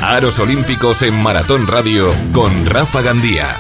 Aros Olímpicos en Maratón Radio con Rafa Gandía.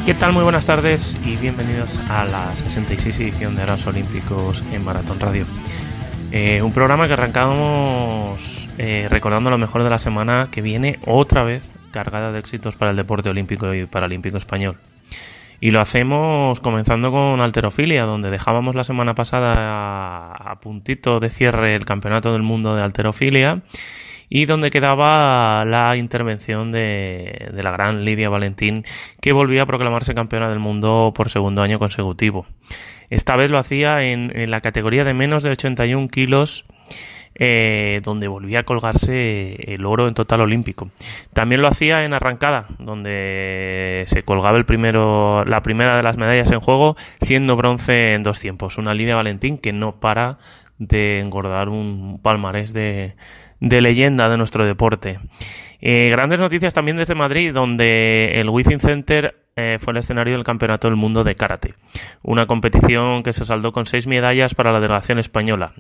¿Qué tal? Muy buenas tardes y bienvenidos a la 66 edición de Aros Olímpicos en Maratón Radio. Un programa que arrancamos recordando lo mejor de la semana que viene otra vez cargada de éxitos para el deporte olímpico y paralímpico español. Y lo hacemos comenzando con halterofilia, donde dejábamos la semana pasada a puntito de cierre el Campeonato del Mundo de Halterofilia y donde quedaba la intervención de la gran Lidia Valentín, que volvía a proclamarse campeona del mundo por segundo año consecutivo. Esta vez lo hacía en la categoría de menos de 81 kilos, donde volvía a colgarse el oro en total olímpico. También lo hacía en arrancada, donde se colgaba la primera de las medallas en juego, siendo bronce en 2 tiempos. Una Lidia Valentín que no para de engordar un palmarés de leyenda de nuestro deporte. Grandes noticias también desde Madrid, donde el Within Center fue el escenario del Campeonato del Mundo de Karate. Una competición que se saldó con 6 medallas para la delegación española.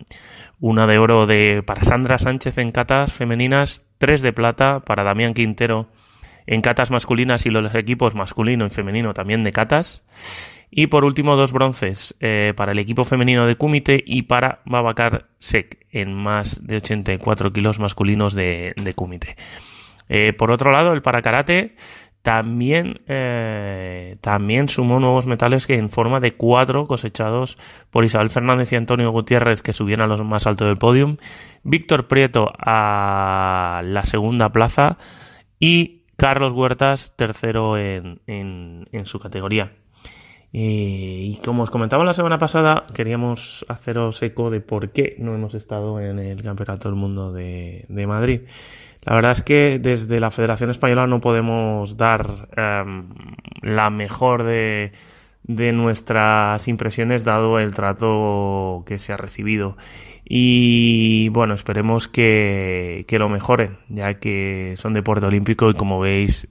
Una de oro para Sandra Sánchez en catas femeninas, 3 de plata para Damián Quintero en catas masculinas y los equipos masculino y femenino también de catas. Y por último 2 bronces para el equipo femenino de Kumite y para Babacar Sek en más de 84 kilos masculinos de Kumite. Por otro lado, el parakarate también sumó nuevos metales que en forma de 4 cosechados por Isabel Fernández y Antonio Gutiérrez, que subían a los más altos del podium, Víctor Prieto a la segunda plaza y Carlos Huertas tercero en su categoría. Y como os comentaba la semana pasada, queríamos haceros eco de por qué no hemos estado en el Campeonato del Mundo de Madrid. La verdad es que desde la Federación Española no podemos dar la mejor de nuestras impresiones, dado el trato que se ha recibido. Y bueno, esperemos que lo mejoren, ya que son deporte olímpico y como veis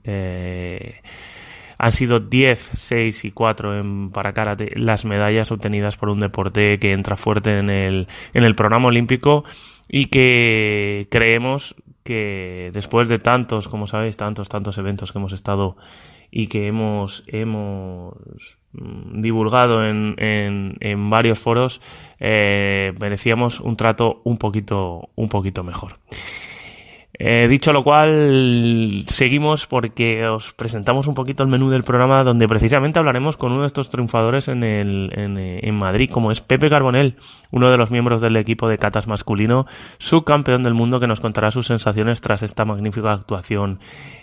han sido 10, 6 y 4 en parakarate las medallas obtenidas por un deporte que entra fuerte en el programa olímpico y que creemos que después de tantos, como sabéis, tantos eventos que hemos estado y que hemos divulgado en varios foros, merecíamos un trato un poquito mejor. Dicho lo cual, seguimos porque os presentamos un poquito el menú del programa, donde precisamente hablaremos con uno de estos triunfadores en Madrid, como es Pepe Carbonell, uno de los miembros del equipo de catas masculino, subcampeón del mundo, que nos contará sus sensaciones tras esta magnífica actuación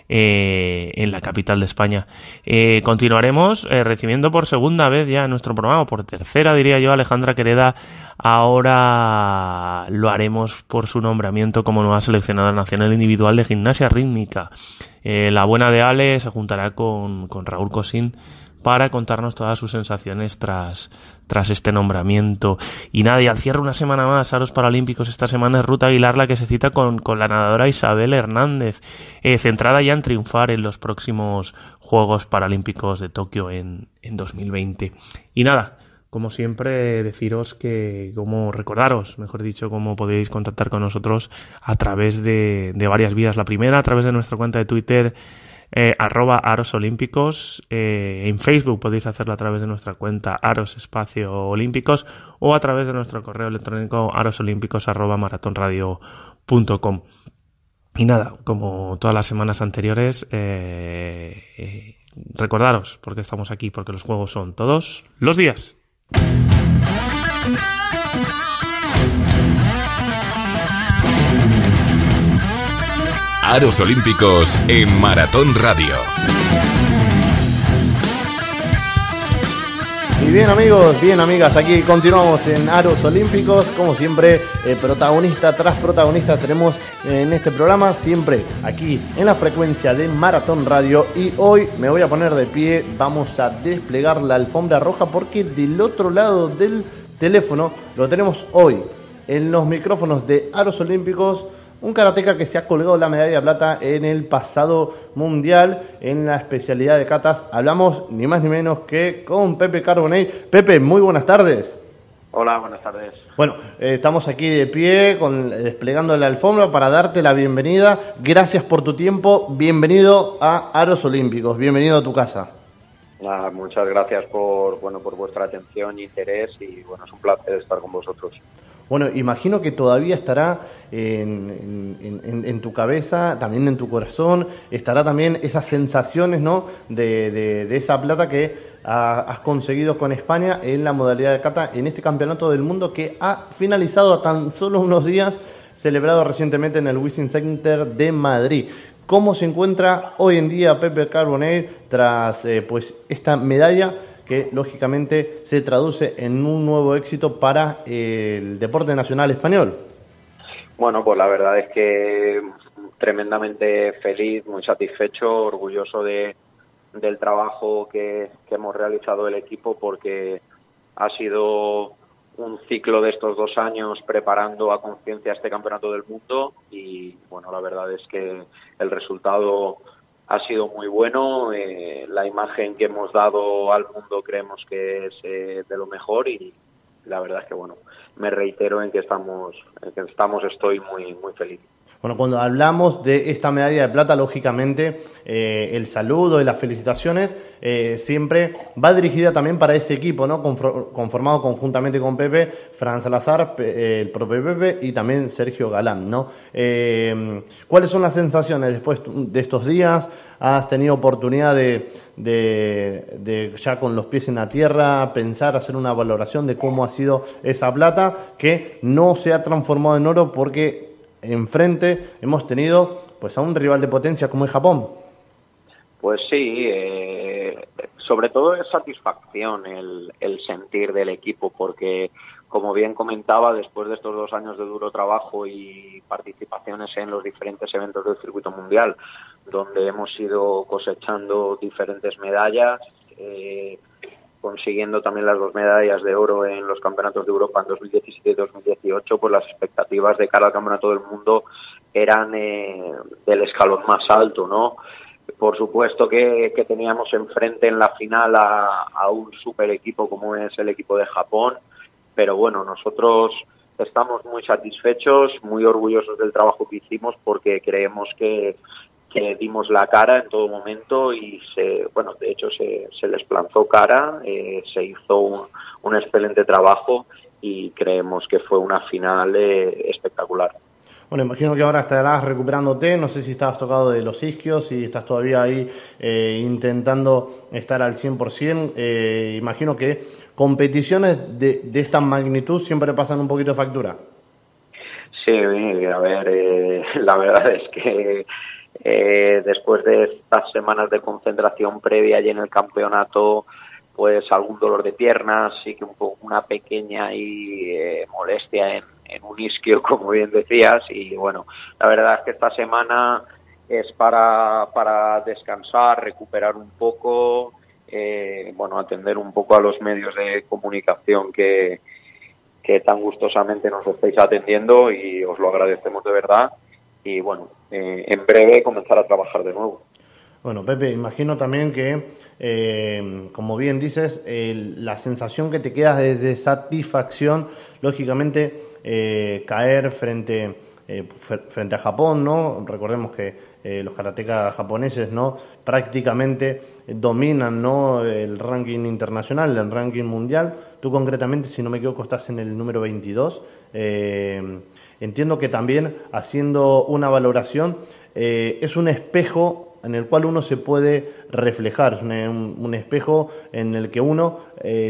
en la capital de España. Continuaremos recibiendo por segunda vez ya en nuestro programa, por tercera diría yo, a Alejandra Quereda. Ahora lo haremos por su nombramiento como nueva seleccionada nacional individual de gimnasia rítmica. La buena de Ale se juntará con Raúl Cosín para contarnos todas sus sensaciones tras este nombramiento. Y nada, y al cierre una semana más, Aros Paralímpicos, esta semana es Ruth Aguilar la que se cita con la nadadora Isabel Hernández, centrada ya en triunfar en los próximos Juegos Paralímpicos de Tokio en 2020. Y nada, como siempre, deciros recordaros, mejor dicho, cómo podéis contactar con nosotros a través de varias vías. La primera, a través de nuestra cuenta de Twitter, @arosolímpicos. En Facebook podéis hacerlo a través de nuestra cuenta aros_olímpicos o a través de nuestro correo electrónico arosolímpicos@maratonradio.com. Y nada, como todas las semanas anteriores, recordaros por qué estamos aquí, porque los juegos son todos los días. Aros Olímpicos en Maratón Radio. Y bien amigos, bien amigas, aquí continuamos en Aros Olímpicos, como siempre, protagonista tras protagonista tenemos en este programa, siempre aquí en la frecuencia de Maratón Radio. Y hoy me voy a poner de pie, vamos a desplegar la alfombra roja porque del otro lado del teléfono lo tenemos hoy en los micrófonos de Aros Olímpicos. Un karateca que se ha colgado la medalla de plata en el pasado mundial en la especialidad de katas. Hablamos ni más ni menos que con Pepe Carbonell. Pepe, muy buenas tardes. Hola, buenas tardes. Bueno, estamos aquí de pie desplegando la alfombra para darte la bienvenida. Gracias por tu tiempo. Bienvenido a Aros Olímpicos. Bienvenido a tu casa. Muchas gracias por vuestra atención e interés y bueno, es un placer estar con vosotros. Bueno, imagino que todavía estará en tu cabeza, también en tu corazón, estará también esas sensaciones, ¿no? de esa plata que has conseguido con España en la modalidad de kata en este campeonato del mundo que ha finalizado a tan solo unos días, celebrado recientemente en el Wishing Center de Madrid. ¿Cómo se encuentra hoy en día Pepe Carbonell tras esta medalla que lógicamente se traduce en un nuevo éxito para el deporte nacional español? Bueno, pues la verdad es que tremendamente feliz, muy satisfecho, orgulloso del trabajo que hemos realizado el equipo, porque ha sido un ciclo de estos 2 años preparando a conciencia este campeonato del mundo y bueno, la verdad es que el resultado ha sido muy bueno, la imagen que hemos dado al mundo creemos que es de lo mejor y la verdad es que bueno, me reitero en que estoy muy muy feliz. Bueno, cuando hablamos de esta medalla de plata, lógicamente el saludo y las felicitaciones siempre va dirigida también para ese equipo, ¿no? Conformado conjuntamente con Pepe, Fran Salazar, el propio Pepe y también Sergio Galán, ¿no? ¿Cuáles son las sensaciones después de estos días? ¿Has tenido oportunidad de ya con los pies en la tierra pensar, hacer una valoración de cómo ha sido esa plata que no se ha transformado en oro porque enfrente hemos tenido pues a un rival de potencia como es Japón? Pues sí, sobre todo es satisfacción el sentir del equipo, porque como bien comentaba, después de estos 2 años de duro trabajo y participaciones en los diferentes eventos del circuito mundial, donde hemos ido cosechando diferentes medallas, consiguiendo también las 2 medallas de oro en los campeonatos de Europa en 2017 y 2018, pues las expectativas de cara al campeonato del mundo eran del escalón más alto, ¿no? Por supuesto que teníamos enfrente en la final a un super equipo como es el equipo de Japón, pero bueno, nosotros estamos muy satisfechos, muy orgullosos del trabajo que hicimos, porque creemos que dimos la cara en todo momento y de hecho se les plantó cara, se hizo un excelente trabajo y creemos que fue una final espectacular. Bueno, imagino que ahora estarás recuperándote, no sé si estabas tocado de los isquios, si estás todavía ahí intentando estar al 100%, imagino que competiciones de esta magnitud siempre pasan un poquito de factura. Sí, a ver, la verdad es que después de estas semanas de concentración previa y en el campeonato, pues algún dolor de piernas, sí que una pequeña molestia en un isquio, como bien decías, y bueno, la verdad es que esta semana es para descansar, recuperar un poco, atender un poco a los medios de comunicación que tan gustosamente nos estáis atendiendo y os lo agradecemos de verdad. Y bueno, en breve comenzar a trabajar de nuevo. Bueno, Pepe, imagino también que, como bien dices, la sensación que te queda es de satisfacción, lógicamente, caer frente a Japón, ¿no? Recordemos que los karatecas japoneses, ¿no?, prácticamente dominan, ¿no?, el ranking internacional, el ranking mundial. Tú concretamente, si no me equivoco, estás en el número 22. Entiendo que también, haciendo una valoración, es un espejo en el cual uno se puede reflejar, es un espejo en el que uno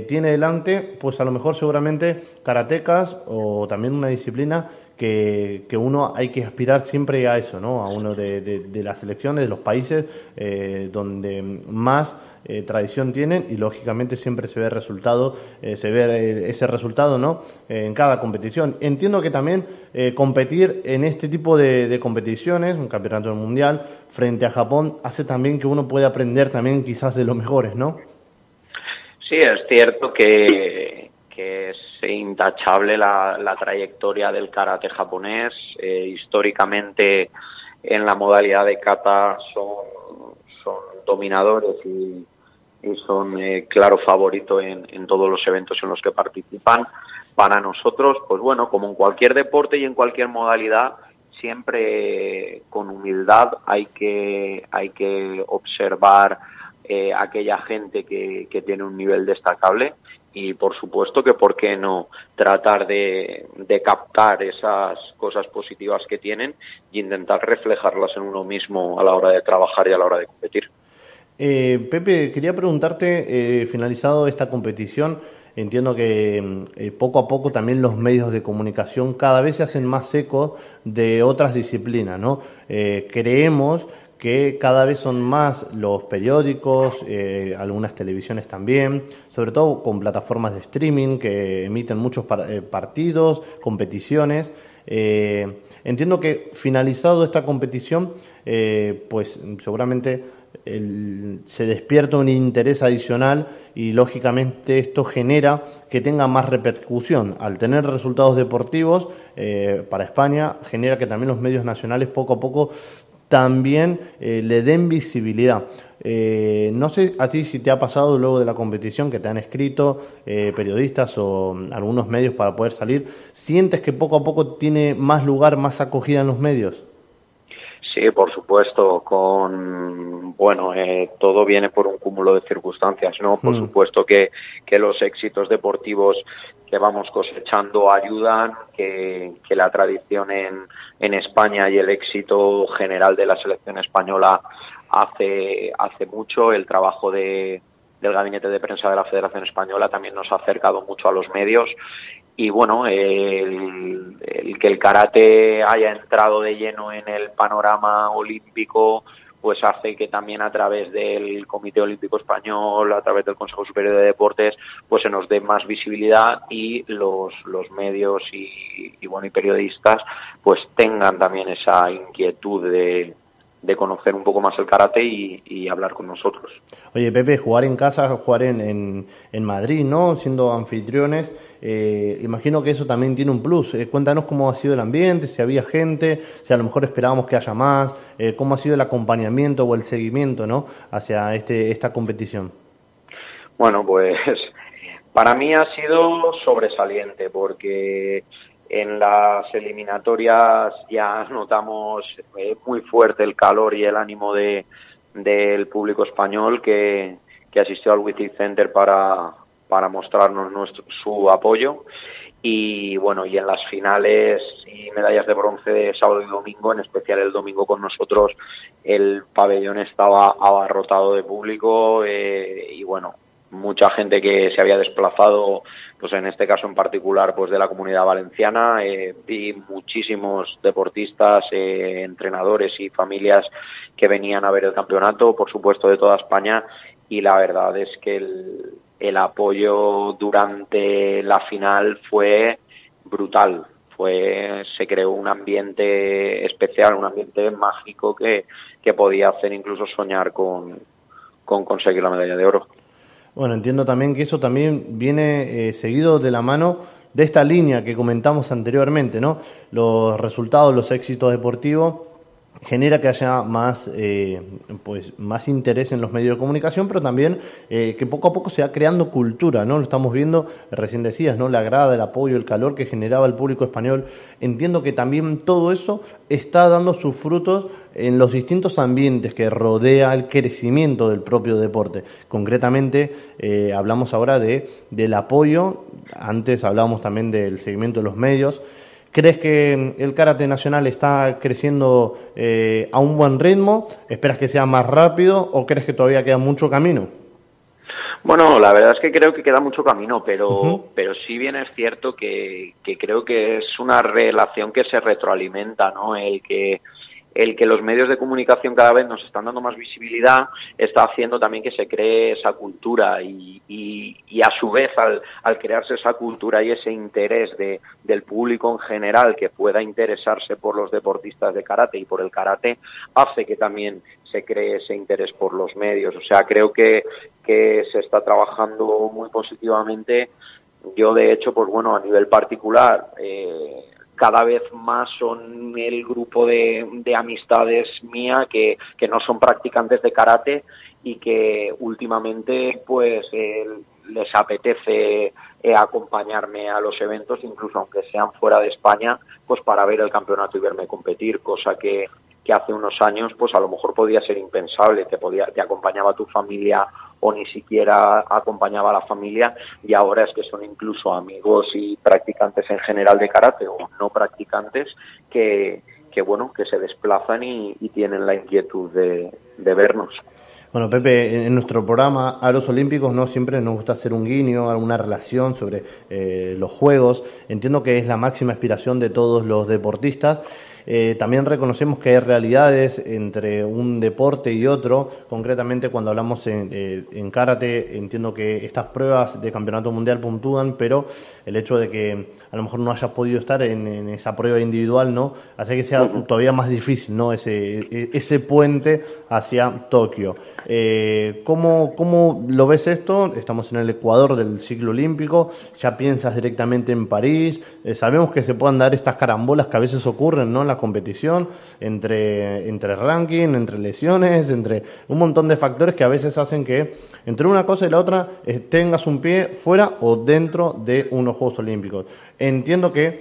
tiene delante, pues a lo mejor seguramente karatecas o también una disciplina que uno hay que aspirar siempre a eso, ¿no? A uno de las selecciones, de los países donde más tradición tienen, y lógicamente siempre se ve ese resultado, ¿no? En cada competición. Entiendo que también competir en este tipo de competiciones, un campeonato mundial frente a Japón, hace también que uno pueda aprender también quizás de los mejores, ¿no? Sí, es cierto que es intachable la trayectoria del karate japonés. Históricamente en la modalidad de kata son dominadores y son claro favorito en todos los eventos en los que participan. Para nosotros, pues bueno, como en cualquier deporte y en cualquier modalidad, siempre con humildad hay que observar aquella gente que tiene un nivel destacable, y por supuesto que por qué no tratar de captar esas cosas positivas que tienen e intentar reflejarlas en uno mismo a la hora de trabajar y a la hora de competir. Pepe, quería preguntarte, finalizado esta competición, entiendo que poco a poco también los medios de comunicación cada vez se hacen más eco de otras disciplinas, ¿no? Creemos que cada vez son más los periódicos, algunas televisiones también, sobre todo con plataformas de streaming que emiten muchos partidos, competiciones. Entiendo que finalizado esta competición, pues seguramente se despierta un interés adicional y lógicamente esto genera que tenga más repercusión. Al tener resultados deportivos para España, genera que también los medios nacionales poco a poco también le den visibilidad. No sé a ti si te ha pasado luego de la competición que te han escrito periodistas o algunos medios para poder salir. ¿Sientes que poco a poco tiene más lugar, más acogida en los medios? Sí, por supuesto. Todo viene por un cúmulo de circunstancias, ¿no? Por supuesto que los éxitos deportivos que vamos cosechando ayudan, que la tradición en España y el éxito general de la selección española hace mucho. El trabajo del gabinete de prensa de la Federación Española también nos ha acercado mucho a los medios. Y bueno, el que el karate haya entrado de lleno en el panorama olímpico, pues hace que también a través del Comité Olímpico Español, a través del Consejo Superior de Deportes, pues se nos dé más visibilidad y los medios y periodistas pues tengan también esa inquietud de conocer un poco más el karate y hablar con nosotros. Oye, Pepe, jugar en casa, jugar en Madrid, ¿no? Siendo anfitriones, imagino que eso también tiene un plus. Cuéntanos cómo ha sido el ambiente, si había gente, si a lo mejor esperábamos que haya más, cómo ha sido el acompañamiento o el seguimiento, ¿no?, hacia esta competición. Bueno, pues para mí ha sido sobresaliente porque en las eliminatorias ya notamos muy fuerte el calor y el ánimo del público español que asistió al Withings Center para mostrarnos su apoyo. Y bueno, y en las finales y medallas de bronce de sábado y domingo, en especial el domingo con nosotros, el pabellón estaba abarrotado de público y bueno, mucha gente que se había desplazado, pues en este caso en particular, pues de la Comunidad Valenciana. Vi muchísimos deportistas, entrenadores y familias que venían a ver el campeonato, por supuesto de toda España, y la verdad es que el apoyo durante la final fue brutal. Se creó un ambiente especial, un ambiente mágico que podía hacer incluso soñar con conseguir la medalla de oro. Bueno, entiendo también que eso también viene seguido de la mano de esta línea que comentamos anteriormente, ¿no? Los resultados, los éxitos deportivos genera que haya más interés en los medios de comunicación, pero también que poco a poco se va creando cultura, ¿no? Lo estamos viendo, recién decías, ¿no?, la grada, el apoyo, el calor que generaba el público español. Entiendo que también todo eso está dando sus frutos en los distintos ambientes que rodea el crecimiento del propio deporte. Concretamente, hablamos ahora del apoyo, antes hablábamos también del seguimiento de los medios. ¿Crees que el karate nacional está creciendo a un buen ritmo? ¿Esperas que sea más rápido o crees que todavía queda mucho camino? Bueno, la verdad es que creo que queda mucho camino, pero sí bien es cierto que creo que es una relación que se retroalimenta, ¿no? El que los medios de comunicación cada vez nos están dando más visibilidad está haciendo también que se cree esa cultura y a su vez al crearse esa cultura y ese interés del público en general que pueda interesarse por los deportistas de karate y por el karate, hace que también se cree ese interés por los medios. O sea, creo que se está trabajando muy positivamente. Yo, de hecho, pues bueno, a nivel particular, cada vez más son el grupo de amistades mía que no son practicantes de karate y que últimamente pues les apetece acompañarme a los eventos, incluso aunque sean fuera de España, pues para ver el campeonato y verme competir, cosa que hace unos años pues a lo mejor podía ser impensable, te acompañaba tu familia o ni siquiera acompañaba a la familia, y ahora es que son incluso amigos y practicantes en general de karate o no practicantes que bueno, que se desplazan y tienen la inquietud de vernos. Bueno, Pepe, en nuestro programa Aros Olímpicos no siempre nos gusta hacer un guiño, alguna relación sobre los Juegos. Entiendo que es la máxima aspiración de todos los deportistas. También reconocemos que hay realidades entre un deporte y otro. Concretamente, cuando hablamos en karate, entiendo que estas pruebas de campeonato mundial puntúan, pero el hecho de que a lo mejor no hayas podido estar en esa prueba individual, ¿no?, hace que sea todavía más difícil, ¿no?, ese puente hacia Tokio. ¿Cómo lo ves esto? Estamos en el Ecuador del ciclo olímpico, ya piensas directamente en París. Sabemos que se puedan dar estas carambolas que a veces ocurren, ¿no?, en la competición, entre ranking, entre lesiones, entre un montón de factores que a veces hacen que entre una cosa y la otra tengas un pie fuera o dentro de unos Juegos Olímpicos. Entiendo que,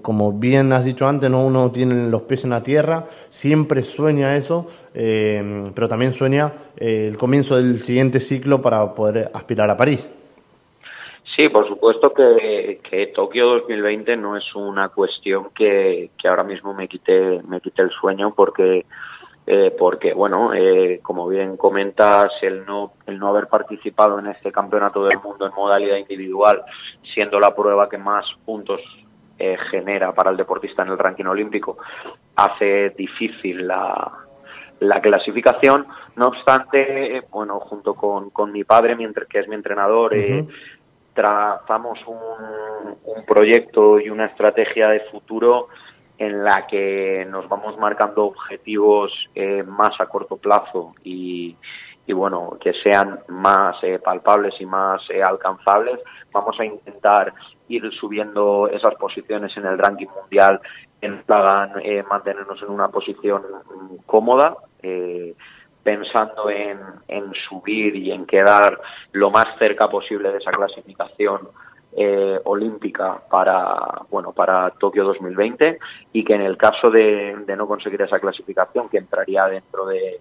como bien has dicho antes, ¿no?, uno tiene los pies en la tierra, siempre sueña eso, pero también sueña el comienzo del siguiente ciclo para poder aspirar a París. Sí, por supuesto que Tokio 2020 no es una cuestión que ahora mismo me quite el sueño, porque bueno, como bien comentas, el no haber participado en este campeonato del mundo en modalidad individual, siendo la prueba que más puntos genera para el deportista en el ranking olímpico, hace difícil la clasificación. No obstante, bueno, junto con mi padre, que es mi entrenador, trazamos un proyecto y una estrategia de futuro en la que nos vamos marcando objetivos más a corto plazo y bueno, que sean más palpables y más alcanzables. Vamos a intentar ir subiendo esas posiciones en el ranking mundial que nos hagan mantenernos en una posición cómoda, pensando en subir y en quedar lo más cerca posible de esa clasificación olímpica para Tokio 2020, y que en el caso de no conseguir esa clasificación, que entraría dentro de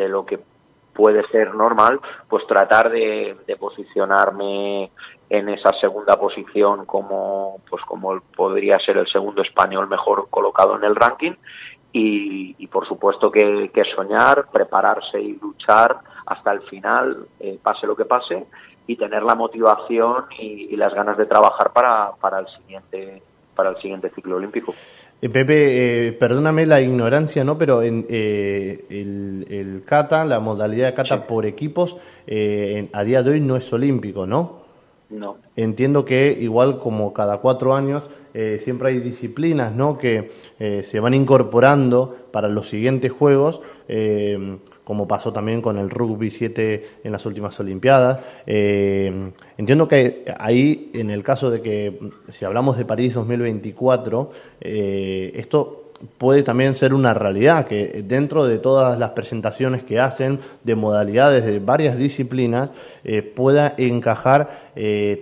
lo que puede ser normal, pues tratar de posicionarme en esa segunda posición como podría ser el segundo español mejor colocado en el ranking. Y por supuesto que soñar, prepararse y luchar hasta el final, pase lo que pase, y tener la motivación y las ganas de trabajar para el siguiente ciclo olímpico. Pepe, perdóname la ignorancia, ¿no?, pero en el kata, la modalidad de kata por equipos, a día de hoy no es olímpico, ¿no? No. Entiendo que igual como cada 4 años siempre hay disciplinas, ¿no?, que se van incorporando para los siguientes Juegos, como pasó también con el Rugby 7 en las últimas Olimpiadas. Entiendo que ahí, en el caso de que, si hablamos de París 2024, esto puede también ser una realidad, que dentro de todas las presentaciones que hacen de modalidades de varias disciplinas pueda encajar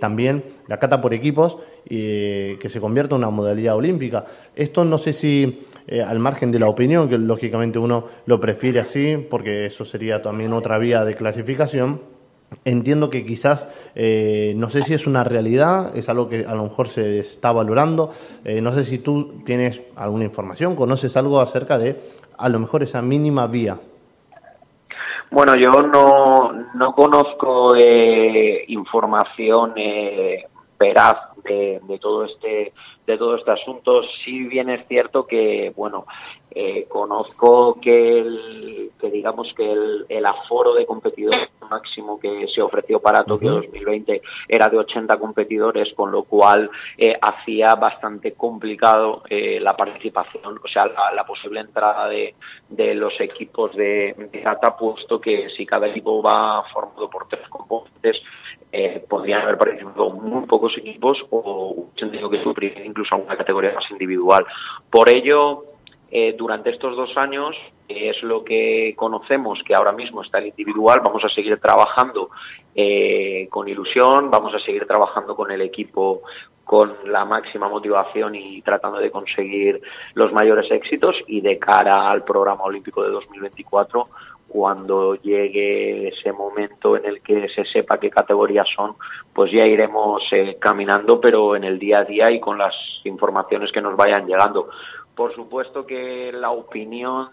también la kata por equipos, que se convierta en una modalidad olímpica. Esto no sé si, al margen de la opinión, que lógicamente uno lo prefiere así, porque eso sería también otra vía de clasificación, entiendo que quizás, no sé si es una realidad, es algo que a lo mejor se está valorando. No sé si tú tienes alguna información, conoces algo acerca de a lo mejor esa mínima vía. Bueno, yo no conozco información veraz de todo este asunto. Sí bien es cierto que, bueno, conozco que digamos que el aforo de competidores máximo que se ofreció para Tokio 2020 era de 80 competidores, con lo cual hacía bastante complicado la participación, o sea, la posible entrada de los equipos de kata, puesto que si cada equipo va formado por 3 componentes, podrían haber participado muy pocos equipos o tenido que suprimir incluso alguna categoría más individual. Por ello, durante estos 2 años es lo que conocemos, que ahora mismo está el individual. Vamos a seguir trabajando con ilusión, vamos a seguir trabajando con el equipo con la máxima motivación y tratando de conseguir los mayores éxitos, y de cara al programa olímpico de 2024, cuando llegue ese momento en el que se sepa qué categorías son, pues ya iremos caminando, pero en el día a día y con las informaciones que nos vayan llegando. Por supuesto que la opinión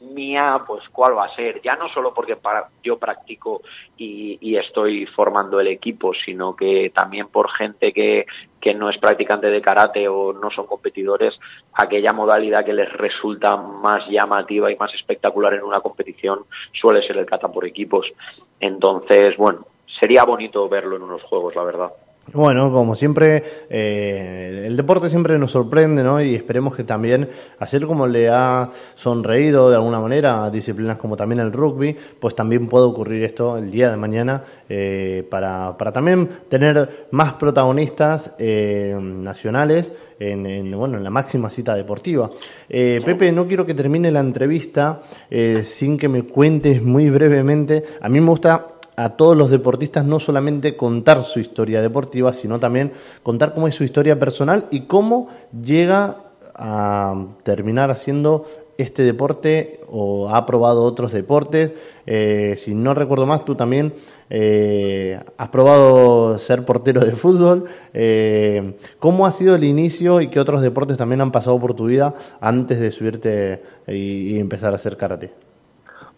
mía, pues cuál va a ser, ya no solo porque yo practico y estoy formando el equipo, sino que también por gente que no es practicante de karate o no son competidores, aquella modalidad que les resulta más llamativa y más espectacular en una competición suele ser el kata por equipos. Entonces, bueno, sería bonito verlo en unos juegos, la verdad. Bueno, como siempre, el deporte siempre nos sorprende, ¿no? Y esperemos que también, así como le ha sonreído de alguna manera a disciplinas como también el rugby, pues también puede ocurrir esto el día de mañana, para también tener más protagonistas nacionales en la máxima cita deportiva. Pepe, no quiero que termine la entrevista sin que me cuentes muy brevemente. A mí me gusta a todos los deportistas no solamente contar su historia deportiva, sino también contar cómo es su historia personal y cómo llega a terminar haciendo este deporte o ha probado otros deportes. Si no recuerdo más, tú también has probado ser portero de fútbol. ¿Cómo ha sido el inicio y qué otros deportes también han pasado por tu vida antes de subirte y empezar a hacer karate?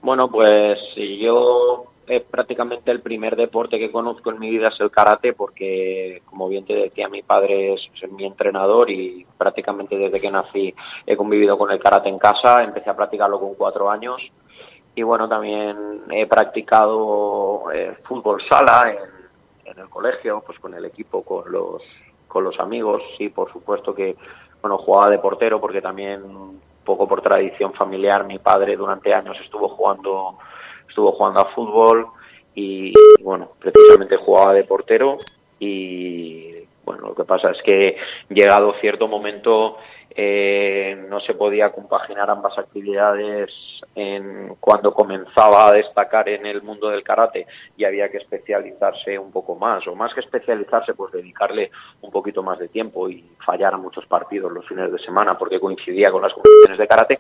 Bueno, pues yo prácticamente el primer deporte que conozco en mi vida es el karate, porque, como bien te decía, mi padre es mi entrenador y prácticamente desde que nací he convivido con el karate en casa. Empecé a practicarlo con 4 años y bueno, también he practicado fútbol sala en el colegio, pues con el equipo, con los amigos. Sí, por supuesto que bueno, jugaba de portero, porque también, un poco por tradición familiar, mi padre durante años estuvo jugando a fútbol y bueno, precisamente jugaba de portero. Y bueno, lo que pasa es que llegado cierto momento no se podía compaginar ambas actividades cuando comenzaba a destacar en el mundo del karate, y había que especializarse un poco más, o más que especializarse, pues dedicarle un poquito más de tiempo y fallar a muchos partidos los fines de semana porque coincidía con las competiciones de karate,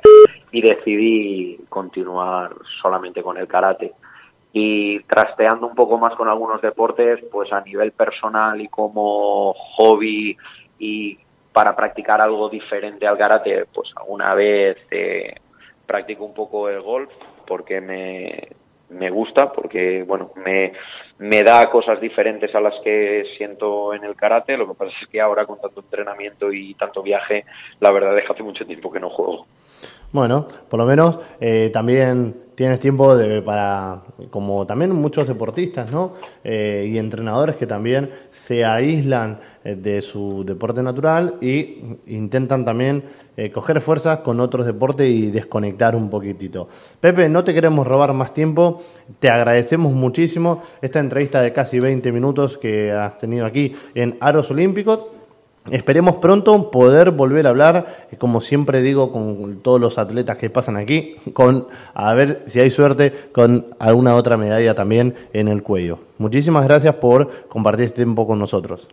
y decidí continuar solamente con el karate. Y trasteando un poco más con algunos deportes, pues a nivel personal y como hobby y para practicar algo diferente al karate, pues alguna vez practico un poco el golf, porque me gusta, porque bueno, me da cosas diferentes a las que siento en el karate. Lo que pasa es que ahora, con tanto entrenamiento y tanto viaje, la verdad es que hace mucho tiempo que no juego. Bueno, por lo menos también tienes tiempo para, como también muchos deportistas, ¿no? Y entrenadores que también se aíslan de su deporte natural y intentan también coger fuerzas con otros deportes y desconectar un poquitito. Pepe, no te queremos robar más tiempo, te agradecemos muchísimo esta entrevista de casi 20 minutos que has tenido aquí en Aros Olímpicos. Esperemos pronto poder volver a hablar, como siempre digo, con todos los atletas que pasan aquí, a ver si hay suerte con alguna otra medalla también en el cuello. Muchísimas gracias por compartir este tiempo con nosotros.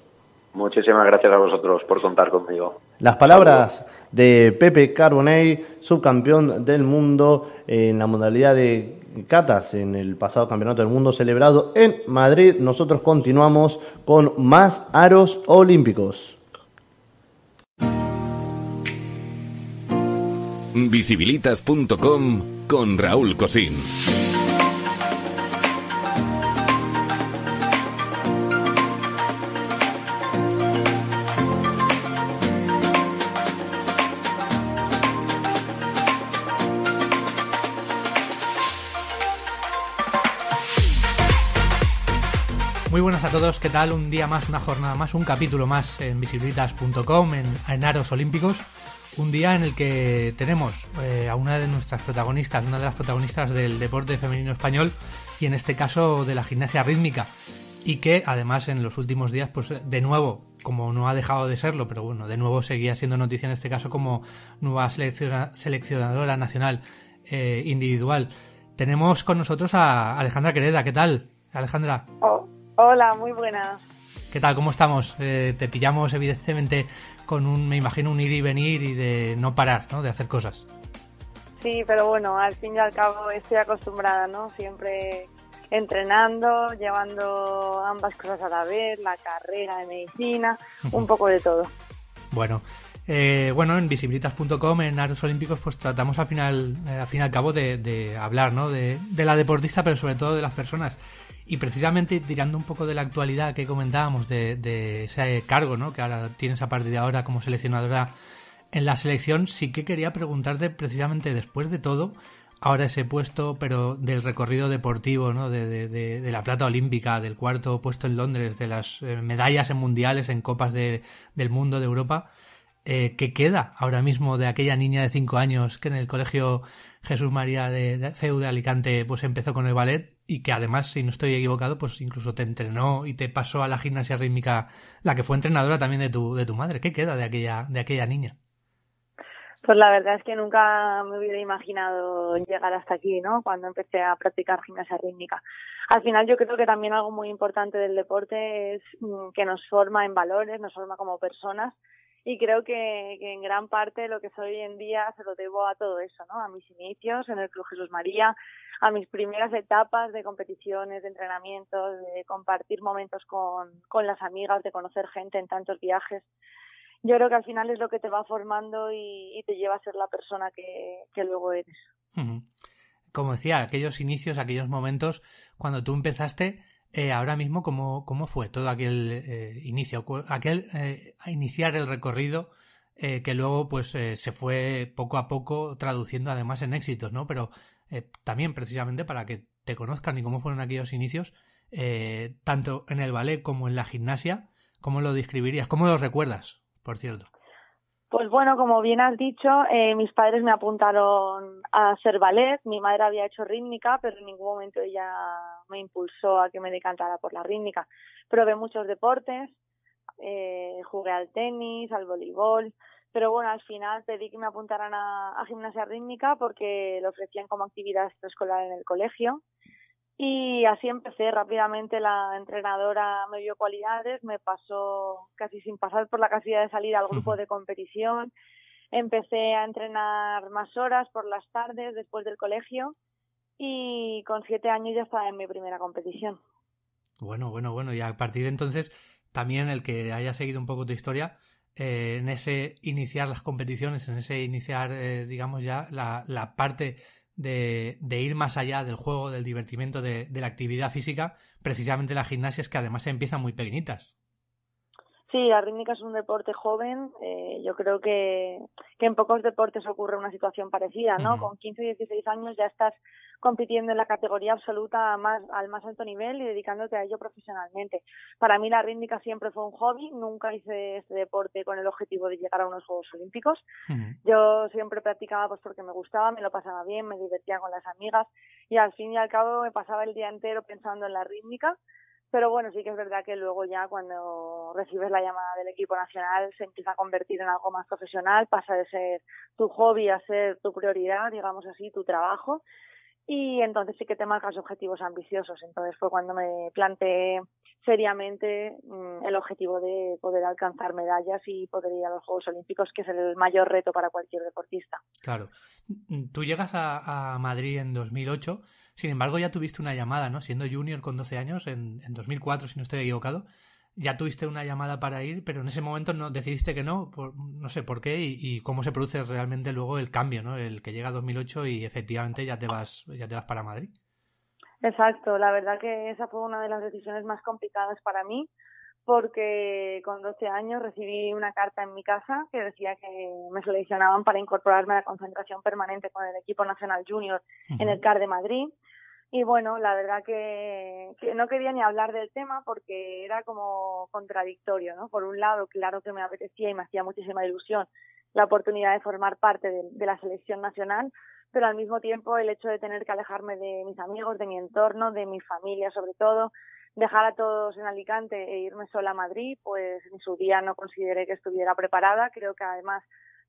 Muchísimas gracias a vosotros por contar conmigo. Las palabras de Pepe Carbonell, subcampeón del mundo en la modalidad de catas en el pasado Campeonato del Mundo celebrado en Madrid. Nosotros continuamos con más Aros Olímpicos. Visibilitas.com con Raúl Cosín. Muy buenas a todos, ¿qué tal? Un día más, una jornada más, un capítulo más en visibilitas.com, en Aros Olímpicos. Un día en el que tenemos a una de nuestras protagonistas, una de las protagonistas del deporte femenino español y en este caso de la gimnasia rítmica. Y que además en los últimos días, pues de nuevo, como no ha dejado de serlo, pero bueno, de nuevo seguía siendo noticia en este caso como nueva seleccionadora nacional individual. Tenemos con nosotros a Alejandra Quereda. ¿Qué tal, Alejandra? Hola, muy buenas. ¿Qué tal? ¿Cómo estamos? Te pillamos evidentemente con me imagino, un ir y venir y de no parar, ¿no? De hacer cosas. Sí, pero bueno, al fin y al cabo estoy acostumbrada, ¿no? Siempre entrenando, llevando ambas cosas a la vez, la carrera de medicina, un poco de todo. Bueno, en visibilitas.com, en Aros Olímpicos, pues tratamos al fin y al cabo de hablar, ¿no? De la deportista, pero sobre todo de las personas. Y precisamente tirando un poco de la actualidad que comentábamos de ese cargo, ¿no? Que ahora tienes a partir de ahora como seleccionadora en la selección, sí que quería preguntarte precisamente después de todo, ahora ese puesto, pero del recorrido deportivo, ¿no? De la plata olímpica, del cuarto puesto en Londres, de las medallas en mundiales, en copas del mundo, de Europa, ¿qué queda ahora mismo de aquella niña de 5 años que en el colegio Jesús María de CEU de Alicante pues empezó con el ballet y que además, si no estoy equivocado, pues incluso te entrenó y te pasó a la gimnasia rítmica, la que fue entrenadora también de tu madre? ¿Qué queda de aquella niña? Pues la verdad es que nunca me hubiera imaginado llegar hasta aquí, ¿no? Cuando empecé a practicar gimnasia rítmica. Al final yo creo que también algo muy importante del deporte es que nos forma en valores, nos forma como personas. Y creo que en gran parte lo que soy hoy en día se lo debo a todo eso, ¿no? A mis inicios en el Club Jesús María, a mis primeras etapas de competiciones, de entrenamientos, de compartir momentos con las amigas, de conocer gente en tantos viajes. Yo creo que al final es lo que te va formando y te lleva a ser la persona que luego eres. Como decía, aquellos inicios, aquellos momentos, cuando tú empezaste, ahora mismo, ¿cómo fue todo aquel inicio? A iniciar el recorrido que luego pues se fue poco a poco traduciendo además en éxitos, ¿no? Pero también precisamente para que te conozcan y cómo fueron aquellos inicios, tanto en el ballet como en la gimnasia, ¿cómo lo describirías? ¿Cómo lo recuerdas, por cierto? Pues bueno, como bien has dicho, mis padres me apuntaron a hacer ballet. Mi madre había hecho rítmica, pero en ningún momento ella me impulsó a que me decantara por la rítmica. Probé muchos deportes, jugué al tenis, al voleibol, pero bueno, al final pedí que me apuntaran a gimnasia rítmica porque lo ofrecían como actividad extraescolar en el colegio. Y así empecé. Rápidamente la entrenadora me vio cualidades, me pasó casi sin pasar por la casilla de salida al grupo de competición. Empecé a entrenar más horas por las tardes después del colegio y con 7 años ya estaba en mi primera competición. Bueno. Y a partir de entonces también el que haya seguido un poco tu historia, en ese iniciar las competiciones, en ese iniciar, digamos ya, la parte de ir más allá del juego, del divertimento, de la actividad física, precisamente las gimnasias que además empiezan muy pequeñitas. Sí, la rítmica es un deporte joven. Yo creo que en pocos deportes ocurre una situación parecida, ¿no? Con 15 y 16 años ya estás compitiendo en la categoría absoluta al más alto nivel y dedicándote a ello profesionalmente. Para mí la rítmica siempre fue un hobby. Nunca hice este deporte con el objetivo de llegar a unos Juegos Olímpicos. Yo siempre practicaba pues porque me gustaba, me lo pasaba bien, me divertía con las amigas y al fin y al cabo me pasaba el día entero pensando en la rítmica. Pero bueno, sí que es verdad que luego ya cuando recibes la llamada del equipo nacional se empieza a convertir en algo más profesional, pasa de ser tu hobby a ser tu prioridad, digamos así, tu trabajo. Y entonces sí que te marcas objetivos ambiciosos. Entonces fue cuando me planteé seriamente el objetivo de poder alcanzar medallas y poder ir a los Juegos Olímpicos, que es el mayor reto para cualquier deportista. Claro. Tú llegas a Madrid en 2008, sin embargo ya tuviste una llamada, ¿no? Siendo junior con 12 años, en 2004, si no estoy equivocado, ya tuviste una llamada para ir, pero en ese momento no decidiste que no sé por qué y cómo se produce realmente luego el cambio, ¿no? El que llega a 2008 y efectivamente ya te vas para Madrid. Exacto, la verdad que esa fue una de las decisiones más complicadas para mí, porque con 12 años recibí una carta en mi casa que decía que me seleccionaban para incorporarme a la concentración permanente con el equipo nacional junior en el CAR de Madrid. Y bueno, la verdad que no quería ni hablar del tema porque era como contradictorio, ¿no? Por un lado, claro que me apetecía y me hacía muchísima ilusión la oportunidad de formar parte de la selección nacional, pero al mismo tiempo el hecho de tener que alejarme de mis amigos, de mi entorno, de mi familia sobre todo, dejar a todos en Alicante e irme sola a Madrid, pues en su día no consideré que estuviera preparada. Creo que además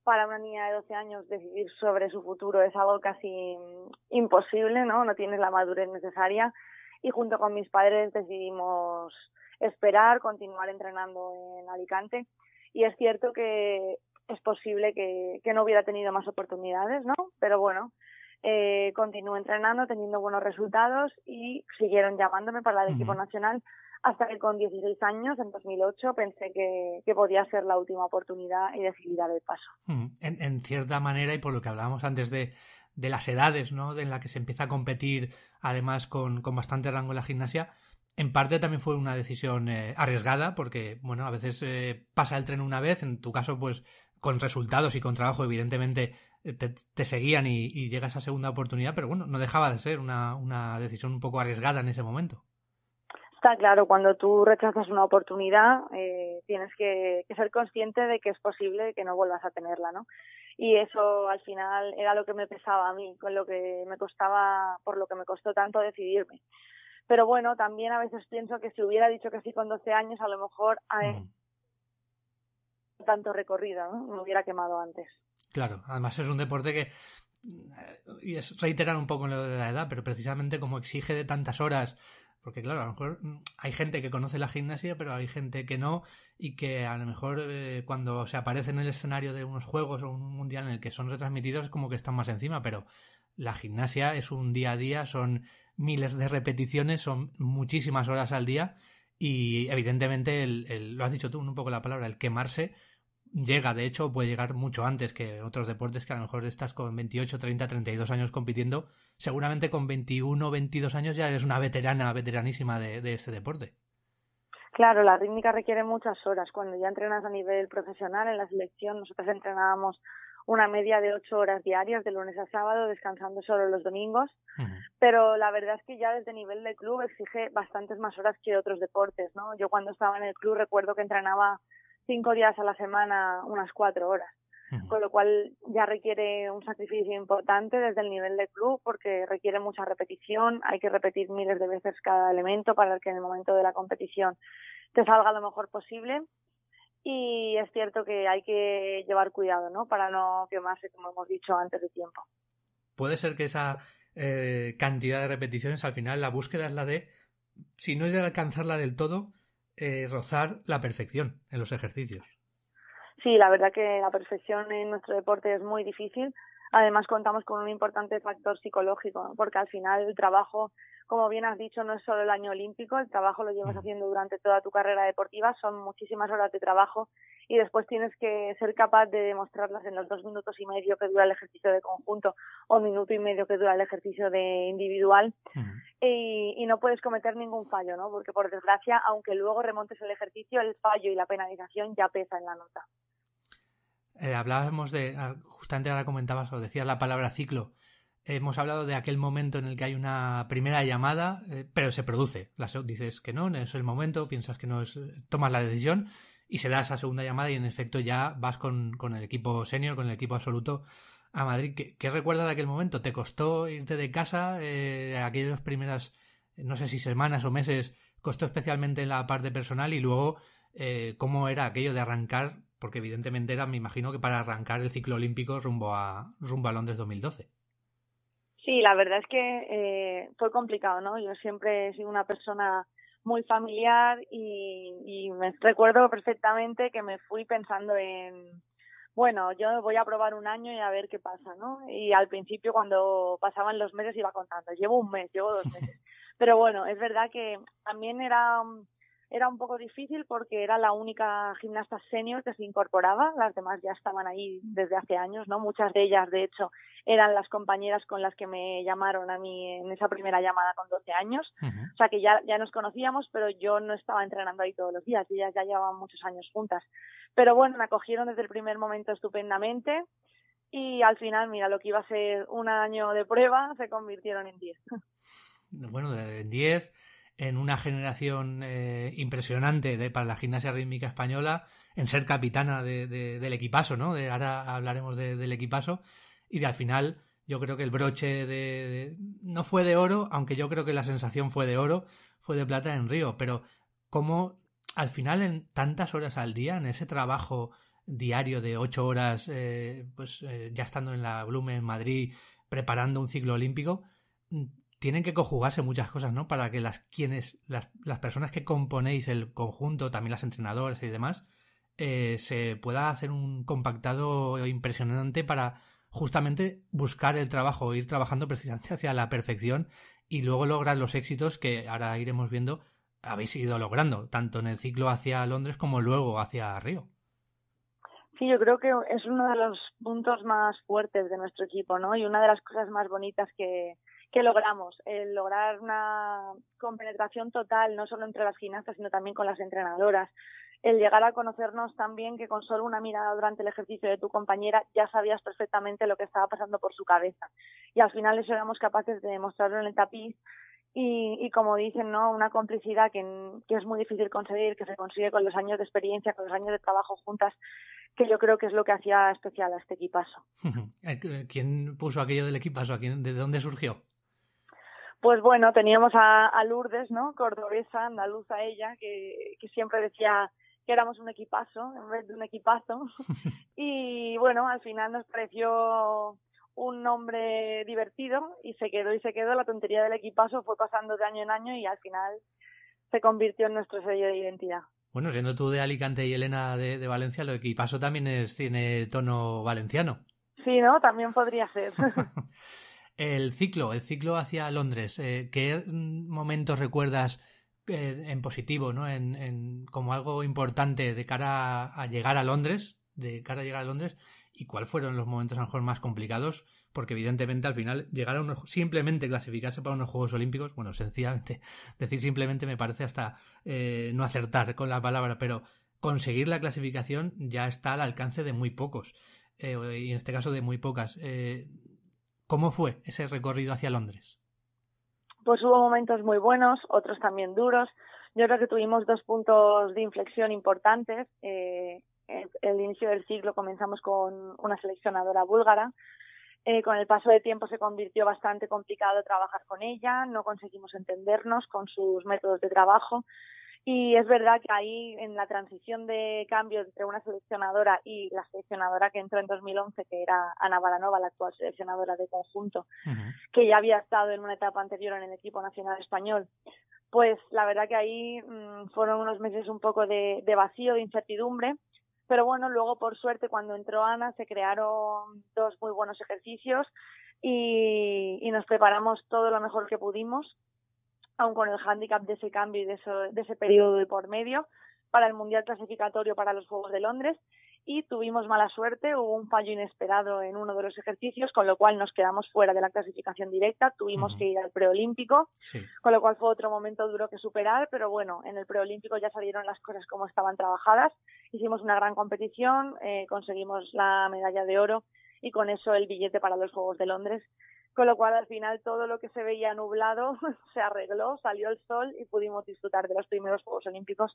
para una niña de 12 años decidir sobre su futuro es algo casi imposible, ¿no? No tienes la madurez necesaria. Y junto con mis padres decidimos esperar, continuar entrenando en Alicante. Y es cierto que es posible que no hubiera tenido más oportunidades, ¿no? Pero bueno, continué entrenando, teniendo buenos resultados y siguieron llamándome para el equipo nacional hasta que con 16 años, en 2008, pensé que podía ser la última oportunidad y decidí dar el paso. En cierta manera, y por lo que hablábamos antes de las edades, ¿no? En la que se empieza a competir, además con bastante rango en la gimnasia, en parte también fue una decisión arriesgada, porque, bueno, a veces pasa el tren una vez, en tu caso, pues, con resultados y con trabajo, evidentemente, te seguían y llega esa segunda oportunidad, pero bueno, no dejaba de ser una decisión un poco arriesgada en ese momento. Está claro, cuando tú rechazas una oportunidad tienes que ser consciente de que es posible que no vuelvas a tenerla, ¿no? Y eso al final era lo que me pesaba a mí, con lo que me costaba, por lo que me costó tanto decidirme. Pero bueno, también a veces pienso que si hubiera dicho que sí con 12 años, a lo mejor tanto recorrido, ¿no? Me hubiera quemado antes. Claro, además es un deporte que, y es reiterar un poco lo de la edad, pero precisamente como exige de tantas horas. Porque claro, a lo mejor hay gente que conoce la gimnasia, pero hay gente que no, y que a lo mejor cuando se aparece en el escenario de unos juegos o un mundial en el que son retransmitidos es como que están más encima, pero la gimnasia es un día a día, son miles de repeticiones, son muchísimas horas al día y evidentemente lo has dicho tú un poco la palabra, el quemarse llega, de hecho puede llegar mucho antes que otros deportes que a lo mejor estás con 28, 30, 32 años compitiendo, seguramente con 21, 22 años ya eres una veteranísima de este deporte. Claro, la rítmica requiere muchas horas. Cuando ya entrenas a nivel profesional en la selección, nosotros entrenábamos una media de 8 horas diarias de lunes a sábado, descansando solo los domingos, pero la verdad es que ya desde nivel de club exige bastantes más horas que otros deportes, ¿no? Yo cuando estaba en el club recuerdo que entrenaba 5 días a la semana, unas 4 horas, con lo cual ya requiere un sacrificio importante desde el nivel de club porque requiere mucha repetición, hay que repetir miles de veces cada elemento para que en el momento de la competición te salga lo mejor posible y es cierto que hay que llevar cuidado, ¿no? Para no quemarse, como hemos dicho antes de tiempo. Puede ser que esa cantidad de repeticiones, al final la búsqueda es la de, si no es de alcanzarla del todo, rozar la perfección en los ejercicios. Sí, la verdad que la perfección en nuestro deporte es muy difícil. Además contamos con un importante factor psicológico, ¿no? Porque al final el trabajo, como bien has dicho, no es solo el año olímpico, el trabajo lo llevas haciendo durante toda tu carrera deportiva, son muchísimas horas de trabajo y después tienes que ser capaz de demostrarlas en los 2 minutos y medio que dura el ejercicio de conjunto o minuto y medio que dura el ejercicio de individual y no puedes cometer ningún fallo, ¿no? Porque por desgracia, aunque luego remontes el ejercicio, el fallo y la penalización ya pesa en la nota. Hablábamos justamente ahora comentabas o decías la palabra ciclo. Hemos hablado de aquel momento en el que hay una primera llamada, pero se produce. Dices que no es el momento, piensas que no es, tomas la decisión y se da esa segunda llamada y en efecto ya vas con el equipo senior, con el equipo absoluto a Madrid. ¿Qué recuerdas de aquel momento? ¿Te costó irte de casa? Aquellas primeras, no sé si semanas o meses, costó especialmente en la parte personal y luego ¿cómo era aquello de arrancar? Porque evidentemente era, me imagino que para arrancar el ciclo olímpico rumbo a Londres 2012. Sí, la verdad es que fue complicado, ¿no? Yo siempre he sido una persona muy familiar y me recuerdo perfectamente que me fui pensando en, bueno, yo voy a probar un año y a ver qué pasa, ¿no? Y al principio cuando pasaban los meses iba contando, llevo un mes, llevo 2 meses. Pero bueno, es verdad que también era un poco difícil porque era la única gimnasta senior que se incorporaba, las demás ya estaban ahí desde hace años, ¿no? Muchas de ellas, de hecho, eran las compañeras con las que me llamaron a mí en esa primera llamada con 12 años, o sea que ya nos conocíamos, pero yo no estaba entrenando ahí todos los días, ellas ya llevaban muchos años juntas. Pero bueno, me acogieron desde el primer momento estupendamente y al final, mira, lo que iba a ser un año de prueba se convirtieron en 10. bueno, de 10, en una generación impresionante para la gimnasia rítmica española, en ser capitana del equipazo, ¿no? Ahora hablaremos del equipazo, y al final yo creo que el broche no fue de oro, aunque yo creo que la sensación fue de oro, fue de plata en Río, pero cómo al final en tantas horas al día, en ese trabajo diario de 8 horas, ya estando en la Blume en Madrid, preparando un ciclo olímpico, tienen que conjugarse muchas cosas, ¿no? Para que las personas que componéis el conjunto, también las entrenadoras y demás, se pueda hacer un compactado impresionante para justamente buscar el trabajo, ir trabajando precisamente hacia la perfección y luego lograr los éxitos que ahora iremos viendo habéis ido logrando, tanto en el ciclo hacia Londres como luego hacia Río. Sí, yo creo que es uno de los puntos más fuertes de nuestro equipo, ¿no? Y una de las cosas más bonitas que logramos, el lograr una compenetración total, no solo entre las gimnastas, sino también con las entrenadoras, el llegar a conocernos tan bien que con solo una mirada durante el ejercicio de tu compañera ya sabías perfectamente lo que estaba pasando por su cabeza. Y al final eso éramos capaces de demostrarlo en el tapiz. Y como dicen, ¿no? Una complicidad que es muy difícil conseguir, que se consigue con los años de experiencia, con los años de trabajo juntas, que yo creo que es lo que hacía especial a este equipazo. ¿Quién puso aquello del equipazo? ¿De dónde surgió? Pues bueno, teníamos a Lourdes, ¿no? Cordobesa, andaluza ella, que siempre decía que éramos un equipazo en vez de un equipazo. Y bueno, al final nos pareció un nombre divertido y se quedó. La tontería del equipazo fue pasando de año en año y al final se convirtió en nuestro sello de identidad. Bueno, siendo tú de Alicante y Elena de Valencia, lo equipazo también tiene tono valenciano. Sí, ¿no? También podría ser. El ciclo hacia Londres, ¿qué momentos recuerdas en positivo, ¿no? Como algo importante de cara a llegar a Londres, y cuáles fueron los momentos a lo mejor más complicados? Porque evidentemente al final llegar a simplemente clasificarse para unos Juegos Olímpicos, bueno, sencillamente decir simplemente me parece hasta no acertar con la palabra, pero conseguir la clasificación ya está al alcance de muy pocos, y en este caso de muy pocas. ¿Cómo fue ese recorrido hacia Londres? Pues hubo momentos muy buenos, otros también duros. Yo creo que tuvimos 2 puntos de inflexión importantes. El inicio del ciclo comenzamos con una seleccionadora búlgara. Con el paso del tiempo se convirtió bastante complicado trabajar con ella, no conseguimos entendernos con sus métodos de trabajo. Y es verdad que ahí, en la transición de cambio entre una seleccionadora y la seleccionadora que entró en 2011, que era Ana Baranova, la actual seleccionadora de conjunto, que ya había estado en una etapa anterior en el equipo nacional español, pues la verdad que ahí fueron unos meses un poco de vacío, de incertidumbre. Pero bueno, luego por suerte cuando entró Ana se crearon 2 muy buenos ejercicios y nos preparamos todo lo mejor que pudimos, aun con el hándicap de ese cambio y de ese periodo de por medio, para el Mundial Clasificatorio para los Juegos de Londres. Y tuvimos mala suerte, hubo un fallo inesperado en uno de los ejercicios, con lo cual nos quedamos fuera de la clasificación directa, tuvimos que ir al preolímpico, con lo cual fue otro momento duro que superar, pero bueno, en el preolímpico ya salieron las cosas como estaban trabajadas, hicimos una gran competición, conseguimos la medalla de oro y con eso el billete para los Juegos de Londres, con lo cual al final todo lo que se veía nublado se arregló, salió el sol y pudimos disfrutar de los primeros Juegos Olímpicos,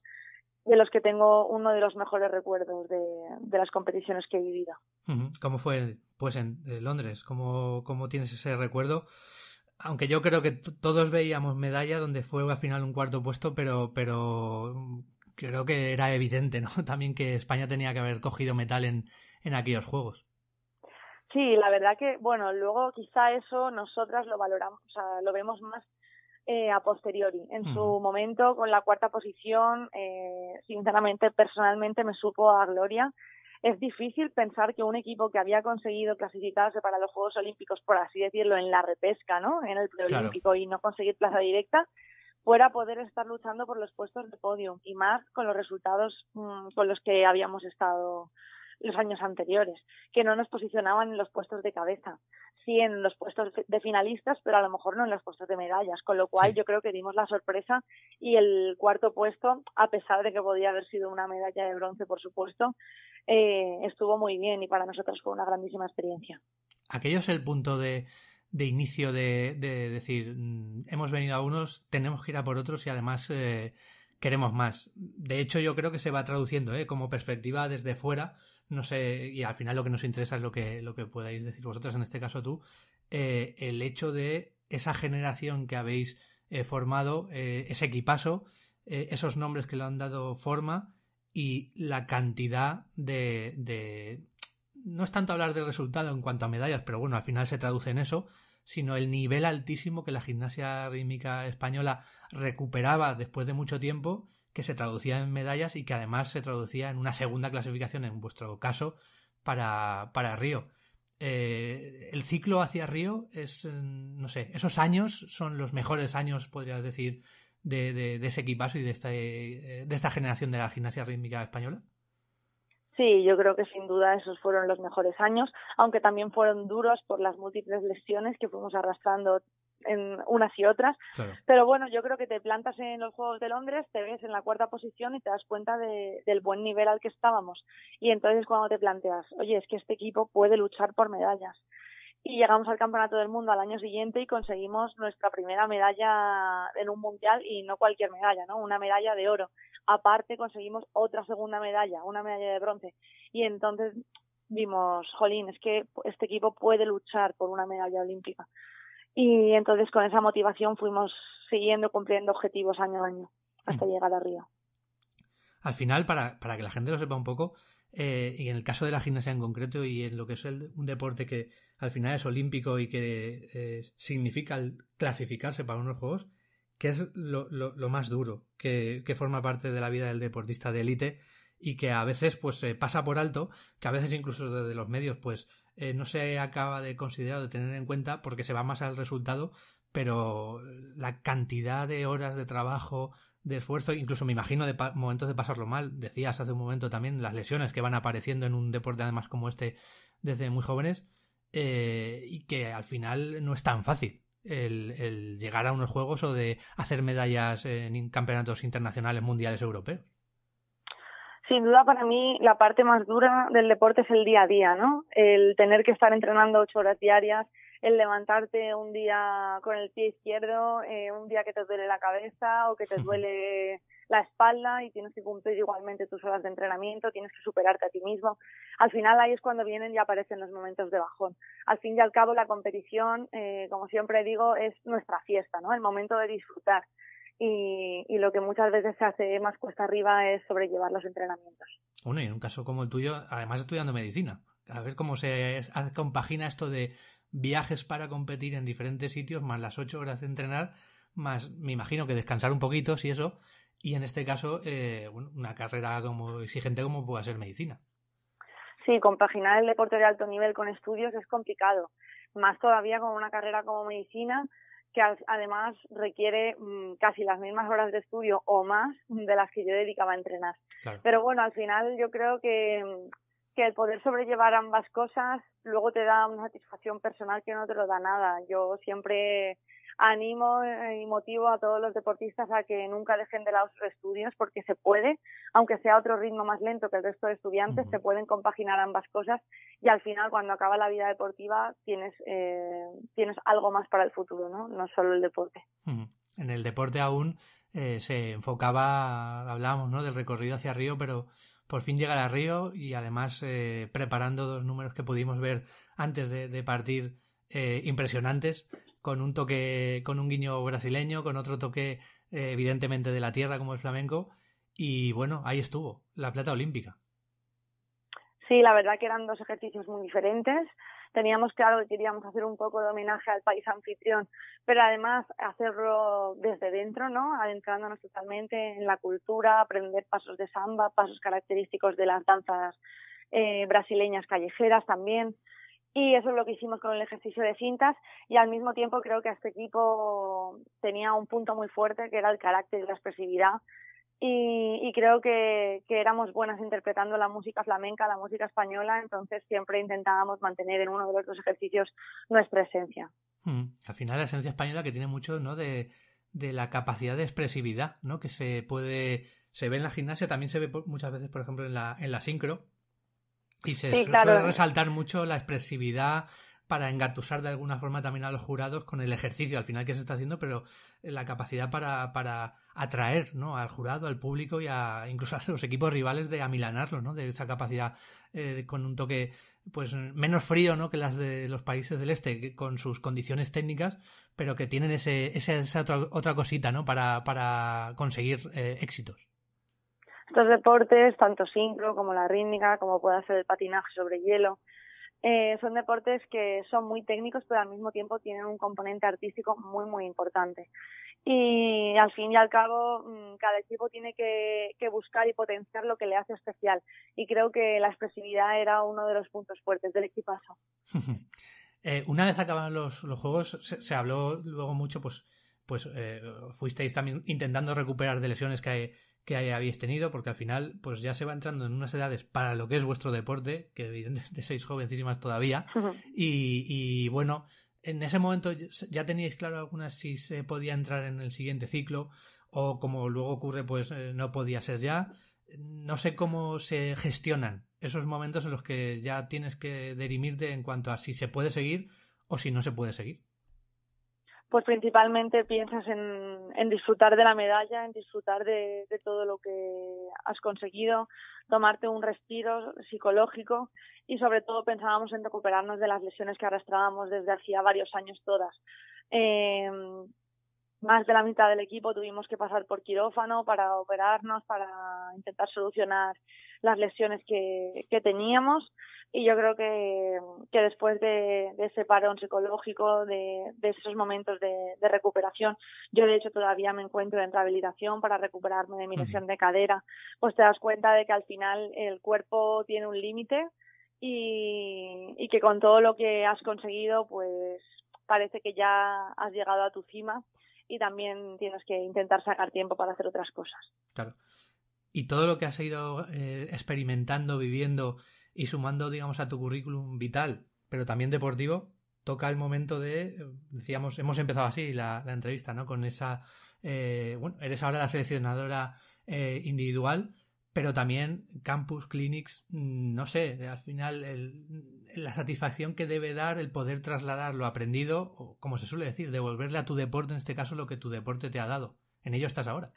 de los que tengo uno de los mejores recuerdos de las competiciones que he vivido. ¿Cómo fue pues en Londres? ¿Cómo tienes ese recuerdo? Aunque yo creo que todos veíamos medalla, donde fue al final un 4º puesto, pero creo que era evidente, ¿no? También que España tenía que haber cogido metal en aquellos Juegos. Sí, la verdad que, bueno, luego quizá eso nosotras lo valoramos, o sea, lo vemos más a posteriori. En su momento, con la 4ª posición, sinceramente, personalmente me supo a gloria. Es difícil pensar que un equipo que había conseguido clasificarse para los Juegos Olímpicos, por así decirlo, en la repesca, ¿no? En el preolímpico, claro, y no conseguir plaza directa, fuera poder estar luchando por los puestos de podio, y más con los resultados con los que habíamos estado los años anteriores, que no nos posicionaban en los puestos de cabeza, sí en los puestos de finalistas, pero a lo mejor no en los puestos de medallas, con lo cual yo creo que dimos la sorpresa y el 4º puesto, a pesar de que podía haber sido una medalla de bronce, por supuesto, estuvo muy bien y para nosotros fue una grandísima experiencia. Aquello es el punto de inicio de decir, hemos venido a unos, tenemos que ir a por otros y además queremos más. De hecho, yo creo que se va traduciendo como perspectiva desde fuera, no sé, y al final lo que nos interesa es lo que podáis decir vosotros, en este caso tú, el hecho de esa generación que habéis formado, ese equipazo, esos nombres que le han dado forma y la cantidad de no es tanto hablar del resultado en cuanto a medallas, pero bueno, al final se traduce en eso, sino el nivel altísimo que la gimnasia rítmica española recuperaba después de mucho tiempo, que se traducía en medallas y que además se traducía en una segunda clasificación, en vuestro caso, para Río. El ciclo hacia Río es, no sé, esos años son los mejores años, podrías decir, de ese equipazo y de esta generación de la gimnasia rítmica española. Sí, yo creo que sin duda esos fueron los mejores años, aunque también fueron duros por las múltiples lesiones que fuimos arrastrando en unas y otras. Claro. Pero bueno, yo creo que te plantas en los Juegos de Londres, te ves en la 4ª posición y te das cuenta del buen nivel al que estábamos. Y entonces cuando te planteas, oye, es que este equipo puede luchar por medallas. Y llegamos al Campeonato del Mundo al año siguiente y conseguimos nuestra primera medalla en un mundial, y no cualquier medalla, ¿no? Una medalla de oro. Aparte conseguimos otra segunda medalla, una medalla de bronce. Y entonces vimos, jolín, es que este equipo puede luchar por una medalla olímpica. Y entonces con esa motivación fuimos siguiendo cumpliendo objetivos año a año hasta llegar a Río. Al final, para que la gente lo sepa un poco, y en el caso de la gimnasia en concreto y en lo que es un deporte que al final es olímpico y que significa clasificarse para unos juegos, que es lo más duro que forma parte de la vida del deportista de élite y que a veces pues pasa por alto, que a veces incluso desde los medios pues no se acaba de considerar o de tener en cuenta porque se va más al resultado, pero la cantidad de horas de trabajo, de esfuerzo, incluso me imagino de momentos de pasarlo mal. Decías hace un momento también las lesiones que van apareciendo en un deporte además como este desde muy jóvenes, y que al final no es tan fácil el llegar a unos juegos o de hacer medallas en campeonatos internacionales, mundiales, europeos. Sin duda, para mí la parte más dura del deporte es el día a día, ¿no? El tener que estar entrenando 8 horas diarias, el levantarte un día con el pie izquierdo, un día que te duele la cabeza o que te duele la espalda y tienes que cumplir igualmente tus horas de entrenamiento, tienes que superarte a ti mismo. Al final ahí es cuando vienen y aparecen los momentos de bajón. Al fin y al cabo la competición, como siempre digo, es nuestra fiesta, ¿no? El momento de disfrutar. Y lo que muchas veces se hace más cuesta arriba es sobrellevar los entrenamientos. Bueno, y en un caso como el tuyo, además estudiando medicina, a ver cómo se compagina esto de viajes para competir en diferentes sitios, más las 8 horas de entrenar, más me imagino que descansar un poquito, si eso, y en este caso una carrera como exigente como pueda ser medicina. Sí, compaginar el deporte de alto nivel con estudios es complicado, más todavía con una carrera como medicina, que además requiere casi las mismas horas de estudio o más de las que yo dedicaba a entrenar. Claro. Pero bueno, al final yo creo que el poder sobrellevar ambas cosas luego te da una satisfacción personal que no te lo da nada. Yo siempre animo y motivo a todos los deportistas a que nunca dejen de lado sus estudios, porque se puede, aunque sea a otro ritmo más lento que el resto de estudiantes, se pueden compaginar ambas cosas y al final cuando acaba la vida deportiva tienes algo más para el futuro, no solo el deporte. En el deporte aún se enfocaba, hablábamos, ¿no?, del recorrido hacia Río, pero por fin llegar a Río y además preparando 2 números que pudimos ver antes de partir, impresionantes, con un toque, con un guiño brasileño, con otro toque evidentemente de la tierra como el flamenco, y bueno, ahí estuvo, la plata olímpica. Sí, la verdad que eran 2 ejercicios muy diferentes. Teníamos claro que queríamos hacer un poco de homenaje al país anfitrión, pero además hacerlo desde dentro, ¿no? Adentrándonos totalmente en la cultura, aprender pasos de samba, pasos característicos de las danzas brasileñas callejeras también. Y eso es lo que hicimos con el ejercicio de cintas y al mismo tiempo creo que este equipo tenía un punto muy fuerte que era el carácter y la expresividad. Y creo que éramos buenas interpretando la música flamenca, la música española, entonces siempre intentábamos mantener en uno de los 2 ejercicios nuestra esencia. Al final la esencia española que tiene mucho, ¿no?, de la capacidad de expresividad, ¿no?, que se ve en la gimnasia, también se ve muchas veces, por ejemplo, en la sincro, y se suele resaltar mucho la expresividad para engatusar de alguna forma también a los jurados con el ejercicio al final que se está haciendo, pero la capacidad para atraer, ¿no?, al jurado, al público y incluso a los equipos rivales de amilanarlo, ¿no?, de esa capacidad con un toque pues menos frío, ¿no?, que las de los países del este, con sus condiciones técnicas, pero que tienen esa otra cosita, ¿no?, para conseguir éxitos. Estos deportes, tanto sincro como la rítmica, como puede ser el patinaje sobre hielo, son deportes que son muy técnicos, pero al mismo tiempo tienen un componente artístico muy, muy importante. Y al fin y al cabo, cada equipo tiene que buscar y potenciar lo que le hace especial. Y creo que la expresividad era uno de los puntos fuertes del equipazo. Una vez acabaron los juegos, se habló luego mucho, pues fuisteis también intentando recuperar de lesiones que habéis tenido, porque al final pues ya se va entrando en unas edades para lo que es vuestro deporte, que evidentemente sois jovencísimas todavía, y bueno, en ese momento ya teníais claro algunas si se podía entrar en el siguiente ciclo, o como luego ocurre, pues no podía ser ya. No sé cómo se gestionan esos momentos en los que ya tienes que dirimirte en cuanto a si se puede seguir o si no se puede seguir. Pues principalmente piensas en disfrutar de la medalla, en disfrutar de todo lo que has conseguido, tomarte un respiro psicológico y sobre todo pensábamos en recuperarnos de las lesiones que arrastrábamos desde hacía varios años todas. Más de la mitad del equipo tuvimos que pasar por quirófano para operarnos, para intentar solucionar las lesiones que teníamos. Y yo creo que después de ese parón psicológico, de esos momentos de recuperación, yo de hecho todavía me encuentro en rehabilitación para recuperarme de mi lesión de cadera, pues te das cuenta de que al final el cuerpo tiene un límite y que con todo lo que has conseguido, pues parece que ya has llegado a tu cima y también tienes que intentar sacar tiempo para hacer otras cosas. Claro. Y todo lo que has ido experimentando, viviendo y sumando, digamos, a tu currículum vital, pero también deportivo, toca el momento decíamos, hemos empezado así la entrevista, ¿no?, con esa, eres ahora la seleccionadora individual, pero también Campus Clinics, no sé, al final la satisfacción que debe dar el poder trasladar lo aprendido, o como se suele decir, devolverle a tu deporte, en este caso, lo que tu deporte te ha dado. En ello estás ahora.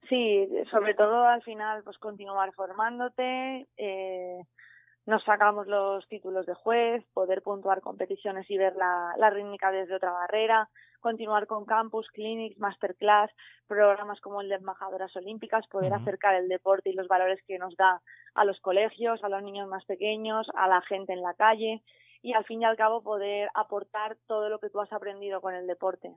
Sí, sobre todo al final, pues continuar formándote, nos sacamos los títulos de juez, poder puntuar competiciones y ver la rítmica desde otra barrera, continuar con campus, clinics, masterclass, programas como el de embajadoras olímpicas, poder acercar el deporte y los valores que nos da a los colegios, a los niños más pequeños, a la gente en la calle y al fin y al cabo poder aportar todo lo que tú has aprendido con el deporte.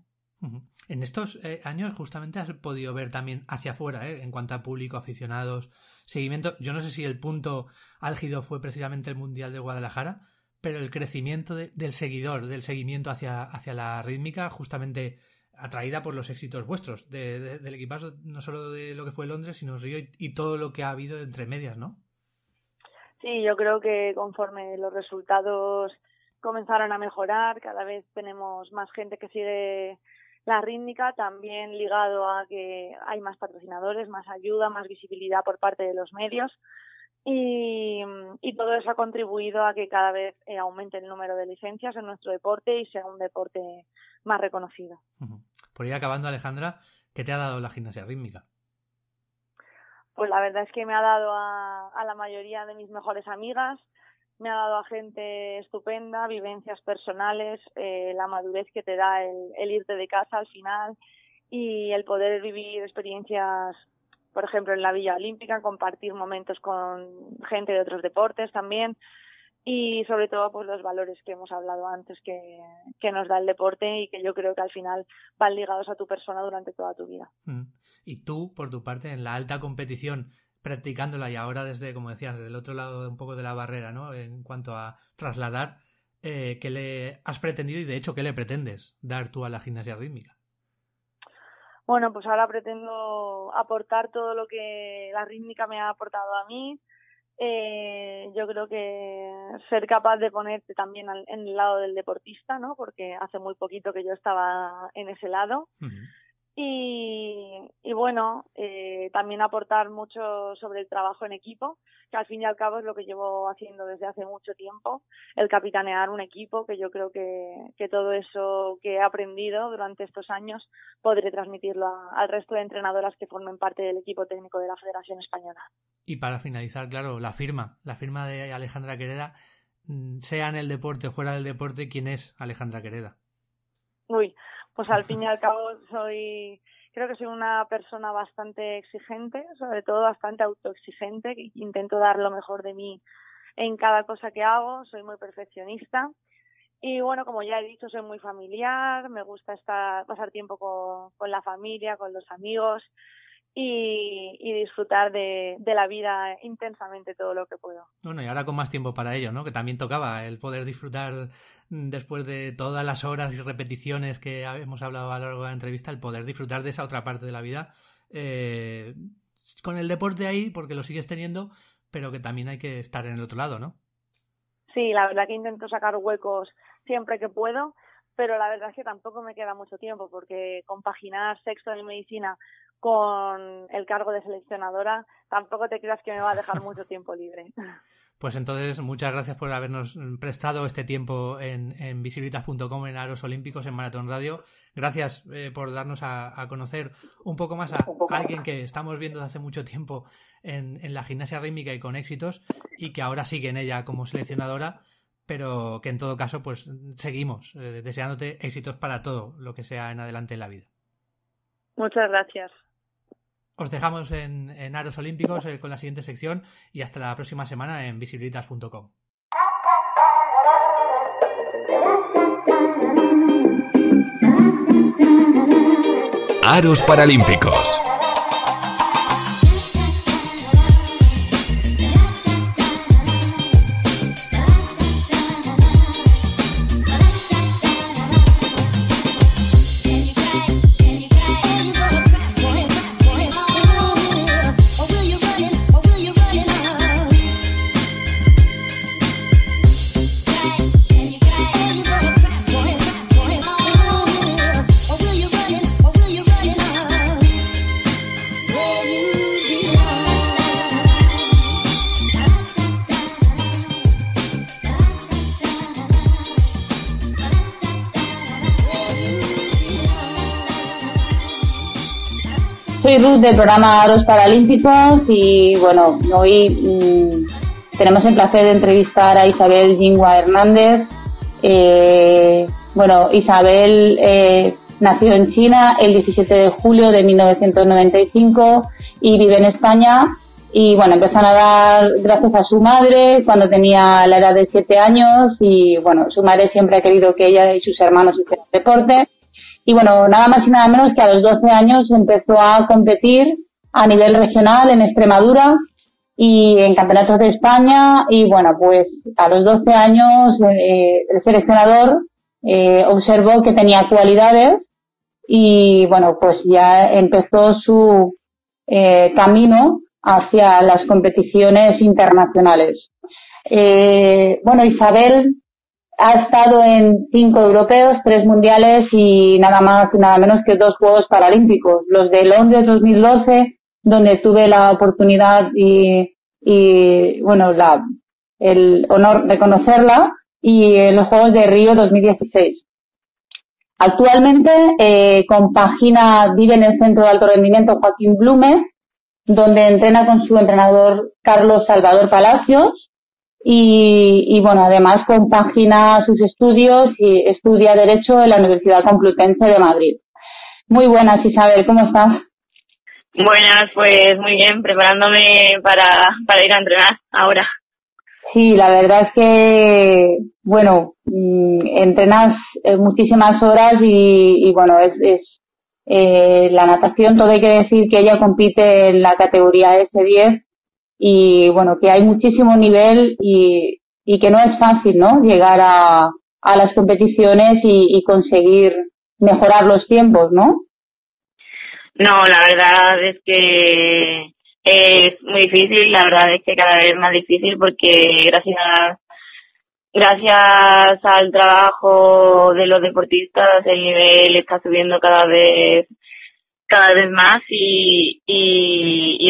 En estos años justamente has podido ver también hacia afuera, en cuanto a público, aficionados, seguimiento. Yo no sé si el punto álgido fue precisamente el Mundial de Guadalajara, pero el crecimiento del seguimiento hacia la rítmica, justamente atraída por los éxitos vuestros, del equipaje, no solo de lo que fue Londres, sino Río y todo lo que ha habido entre medias, ¿no? Sí, yo creo que conforme los resultados comenzaron a mejorar, cada vez tenemos más gente que sigue la rítmica, también ligado a que hay más patrocinadores, más ayuda, más visibilidad por parte de los medios y todo eso ha contribuido a que cada vez aumente el número de licencias en nuestro deporte y sea un deporte más reconocido. Por ir acabando, Alejandra, ¿qué te ha dado la gimnasia rítmica? Pues la verdad es que me ha dado a la mayoría de mis mejores amigas, me ha dado a gente estupenda, vivencias personales, la madurez que te da el irte de casa al final y el poder vivir experiencias, por ejemplo, en la Villa Olímpica, compartir momentos con gente de otros deportes también y sobre todo pues los valores que hemos hablado antes que nos da el deporte y que yo creo que al final van ligados a tu persona durante toda tu vida. Y tú, por tu parte, en la alta competición, practicándola y ahora desde, como decías, desde el otro lado un poco de la barrera, ¿no?, en cuanto a trasladar, ¿qué le has pretendido y de hecho qué le pretendes dar tú a la gimnasia rítmica? Bueno, pues ahora pretendo aportar todo lo que la rítmica me ha aportado a mí. Yo creo que ser capaz de ponerte también en el lado del deportista, ¿no?, porque hace muy poquito que yo estaba en ese lado. Y bueno, también aportar mucho sobre el trabajo en equipo, que al fin y al cabo es lo que llevo haciendo desde hace mucho tiempo, el capitanear un equipo, que yo creo que todo eso que he aprendido durante estos años podré transmitirlo al resto de entrenadoras que formen parte del equipo técnico de la Federación Española. Y para finalizar, claro, la firma de Alejandra Quereda, sea en el deporte o fuera del deporte, ¿quién es Alejandra Quereda? Uy, pues al fin y al cabo creo que soy una persona bastante exigente, sobre todo bastante autoexigente, que intento dar lo mejor de mí en cada cosa que hago, soy muy perfeccionista y bueno, como ya he dicho, soy muy familiar, me gusta pasar tiempo con la familia, con los amigos y disfrutar de la vida intensamente todo lo que puedo. Bueno, y ahora con más tiempo para ello, ¿no? Que también tocaba el poder disfrutar después de todas las horas y repeticiones que hemos hablado a lo largo de la entrevista, el poder disfrutar de esa otra parte de la vida con el deporte ahí, porque lo sigues teniendo, pero que también hay que estar en el otro lado, ¿no? Sí, la verdad que intento sacar huecos siempre que puedo, pero la verdad es que tampoco me queda mucho tiempo, porque compaginar sexto de medicina con el cargo de seleccionadora tampoco te creas que me va a dejar mucho tiempo libre. Pues entonces, muchas gracias por habernos prestado este tiempo en visibilitas.com, en Aros Olímpicos, en Maratón Radio. Gracias por darnos a conocer un poco más a alguien que estamos viendo desde hace mucho tiempo en la gimnasia rítmica y con éxitos, y que ahora sigue en ella como seleccionadora, pero que en todo caso pues seguimos deseándote éxitos para todo lo que sea en adelante en la vida. Muchas gracias. Os dejamos en Aros Olímpicos con la siguiente sección y hasta la próxima semana en visibilitas.com. Aros Paralímpicos. Soy Ruth del programa Aros Paralímpicos y bueno, hoy tenemos el placer de entrevistar a Isabel Jingua Hernández. Isabel nació en China el 17 de julio de 1995 y vive en España. Y bueno, empezó a nadar gracias a su madre cuando tenía la edad de 7 años y bueno, su madre siempre ha querido que ella y sus hermanos hicieran deporte. Y bueno, nada más y nada menos que a los 12 años empezó a competir a nivel regional en Extremadura y en campeonatos de España. Y bueno, pues a los 12 años el seleccionador observó que tenía cualidades y bueno, pues ya empezó su camino hacia las competiciones internacionales. Isabel ha estado en 5 europeos, 3 mundiales y nada más y nada menos que 2 Juegos Paralímpicos. Los de Londres 2012, donde tuve la oportunidad y el honor de conocerla, y en los Juegos de Río 2016. Actualmente vive en el Centro de Alto Rendimiento Joaquín Blume, donde entrena con su entrenador Carlos Salvador Palacios. Y bueno, además compagina sus estudios y estudia Derecho en la Universidad Complutense de Madrid. Muy buenas, Isabel, ¿cómo estás? Buenas, pues muy bien, preparándome para ir a entrenar ahora. Sí, la verdad es que, bueno, entrenas muchísimas horas y bueno, la natación, todo hay que decir que ella compite en la categoría S10 y bueno, que hay muchísimo nivel y que no es fácil, ¿no?, llegar a las competiciones y conseguir mejorar los tiempos, ¿no? No, la verdad es que es muy difícil, la verdad es que cada vez más difícil porque gracias al trabajo de los deportistas el nivel está subiendo cada vez cada vez más y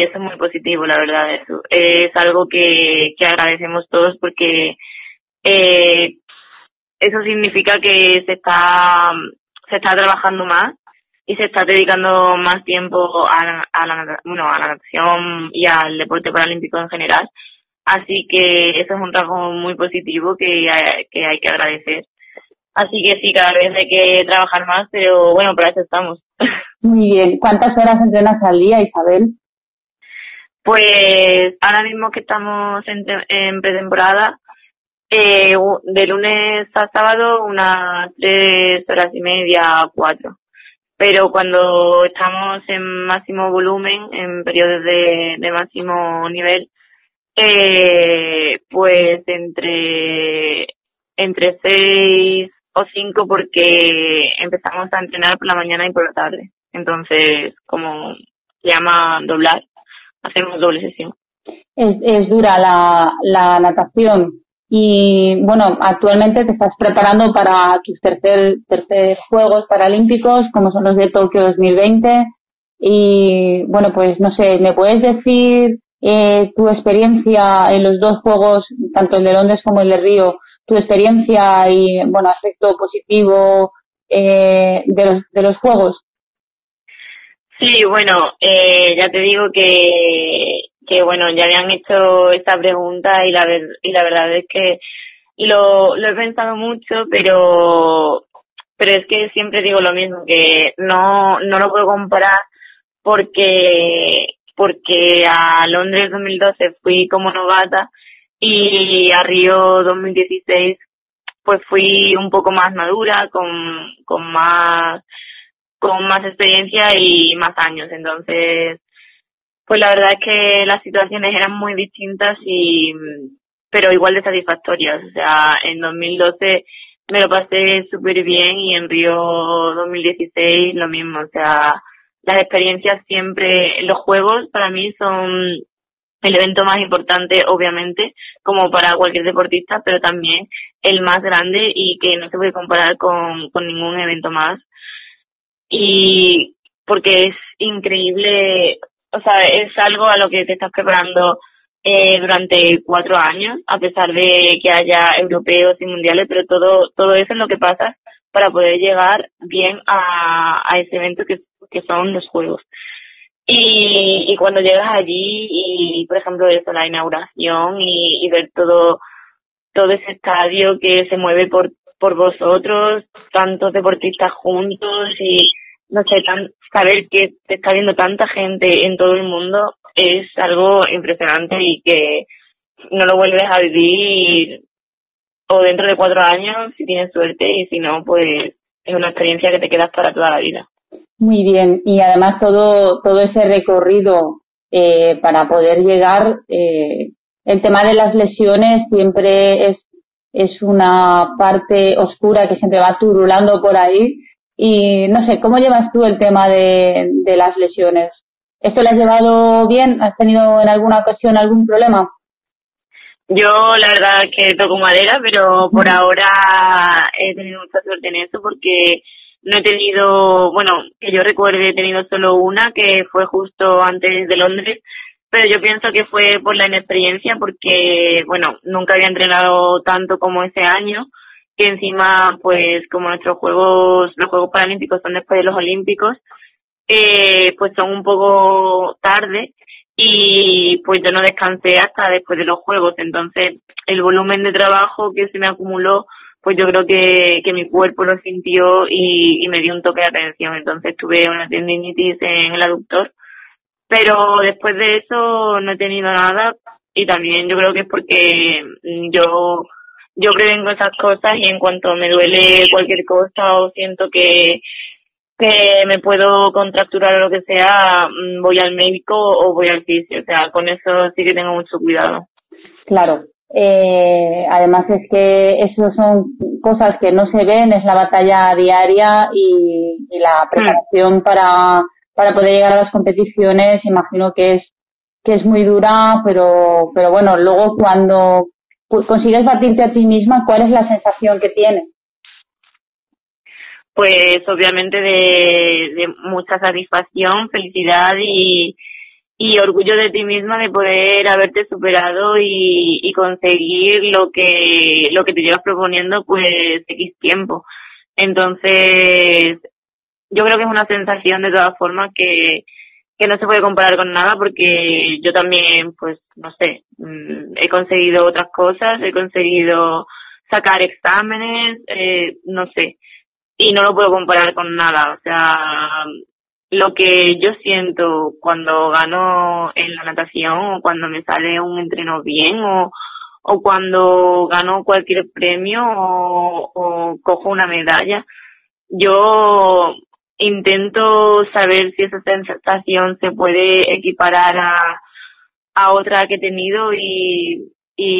eso es muy positivo, la verdad. Eso es algo que agradecemos todos porque eso significa que se está trabajando más y se está dedicando más tiempo a la natación y al deporte paralímpico en general. Así que eso es un trabajo muy positivo que hay que agradecer. Así que sí, cada vez hay que trabajar más, pero bueno, para eso estamos. Muy bien. ¿Cuántas horas entrenas al día, Isabel? Pues ahora mismo que estamos en pretemporada, de lunes a sábado unas 3 horas y media, 4. Pero cuando estamos en máximo volumen, en periodos de máximo nivel, pues entre 6 o 5 porque empezamos a entrenar por la mañana y por la tarde. Entonces, como se llama doblar, hacemos doble sesión. Es dura la natación y bueno, actualmente te estás preparando para tus tercer Juegos Paralímpicos, como son los de Tokio 2020 y bueno, pues no sé, ¿me puedes decir tu experiencia en los dos Juegos, tanto el de Londres como el de Río, tu experiencia y bueno, aspecto positivo de los Juegos? Sí, bueno, ya te digo que bueno, ya me han hecho esta pregunta y la verdad es que lo he pensado mucho, pero es que siempre digo lo mismo, que no lo puedo comparar porque a Londres 2012 fui como novata y a Río 2016 pues fui un poco más madura, con más experiencia y más años. Entonces, pues la verdad es que las situaciones eran muy distintas pero igual de satisfactorias. O sea, en 2012 me lo pasé súper bien y en Río 2016 lo mismo. O sea, las experiencias siempre, los Juegos para mí son el evento más importante, obviamente, como para cualquier deportista, pero también el más grande y que no se puede comparar con ningún evento más. Y porque es increíble, o sea, es algo a lo que te estás preparando durante 4 años, a pesar de que haya europeos y mundiales, pero todo eso es lo que pasa para poder llegar bien a ese evento que son los Juegos. Y cuando llegas allí y, por ejemplo, eso, la inauguración y ver todo ese estadio que se mueve por vosotros, tantos deportistas juntos y, no sé, saber que te está viendo tanta gente en todo el mundo es algo impresionante y que no lo vuelves a vivir o dentro de 4 años si tienes suerte y si no, pues es una experiencia que te quedas para toda la vida. Muy bien, y además todo ese recorrido para poder llegar, el tema de las lesiones siempre es una parte oscura que siempre va turulando por ahí y no sé, ¿cómo llevas tú el tema de las lesiones? ¿Esto lo has llevado bien? ¿Has tenido en alguna ocasión algún problema? Yo la verdad que toco madera, pero por ahora he tenido mucha suerte en eso porque no he tenido, bueno, que yo recuerde, he tenido solo una que fue justo antes de Londres, pero yo pienso que fue por la inexperiencia porque, bueno, nunca había entrenado tanto como ese año, que encima, pues, como los Juegos Paralímpicos son después de los Olímpicos, pues son un poco tarde y pues yo no descansé hasta después de los Juegos, entonces el volumen de trabajo que se me acumuló, pues yo creo que mi cuerpo lo sintió y me dio un toque de atención. Entonces tuve una tendinitis en el aductor, pero después de eso no he tenido nada y también yo creo que es porque yo prevengo esas cosas y en cuanto me duele cualquier cosa o siento que me puedo contracturar o lo que sea, voy al médico o voy al fisio. O sea, con eso sí que tengo mucho cuidado. Claro. Además es que eso son cosas que no se ven, es la batalla diaria y la preparación para poder llegar a las competiciones, imagino que es muy dura, pero bueno, luego cuando consigues batirte a ti misma, ¿cuál es la sensación que tienes? pues obviamente de mucha satisfacción, felicidad y orgullo de ti misma de poder haberte superado y conseguir lo que te llevas proponiendo pues X tiempo. Entonces, yo creo que es una sensación de todas formas que no se puede comparar con nada, porque yo también, pues, no sé, he conseguido otras cosas, he conseguido sacar exámenes, no sé, y no lo puedo comparar con nada. O sea, lo que yo siento cuando gano en la natación, o cuando me sale un entreno bien, o cuando gano cualquier premio, o cojo una medalla, yo intento saber si esa sensación se puede equiparar a otra que he tenido y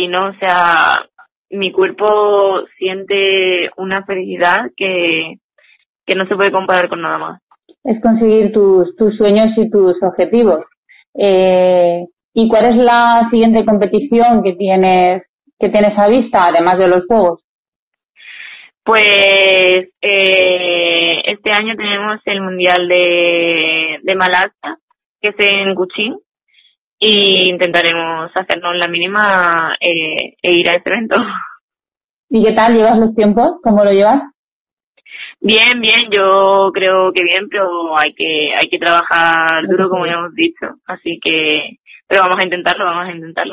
no, o sea, mi cuerpo siente una felicidad que no se puede comparar con nada más. Es conseguir tus sueños y tus objetivos. ¿Y cuál es la siguiente competición que tienes a vista, además de los Juegos? Pues este año tenemos el Mundial de Malasia, que es en Kuching, y intentaremos hacernos la mínima e ir a ese evento. ¿Y qué tal? ¿Llevas los tiempos? ¿Cómo lo llevas? Bien, yo creo que bien, pero hay que trabajar duro, como ya hemos dicho, así que, pero vamos a intentarlo,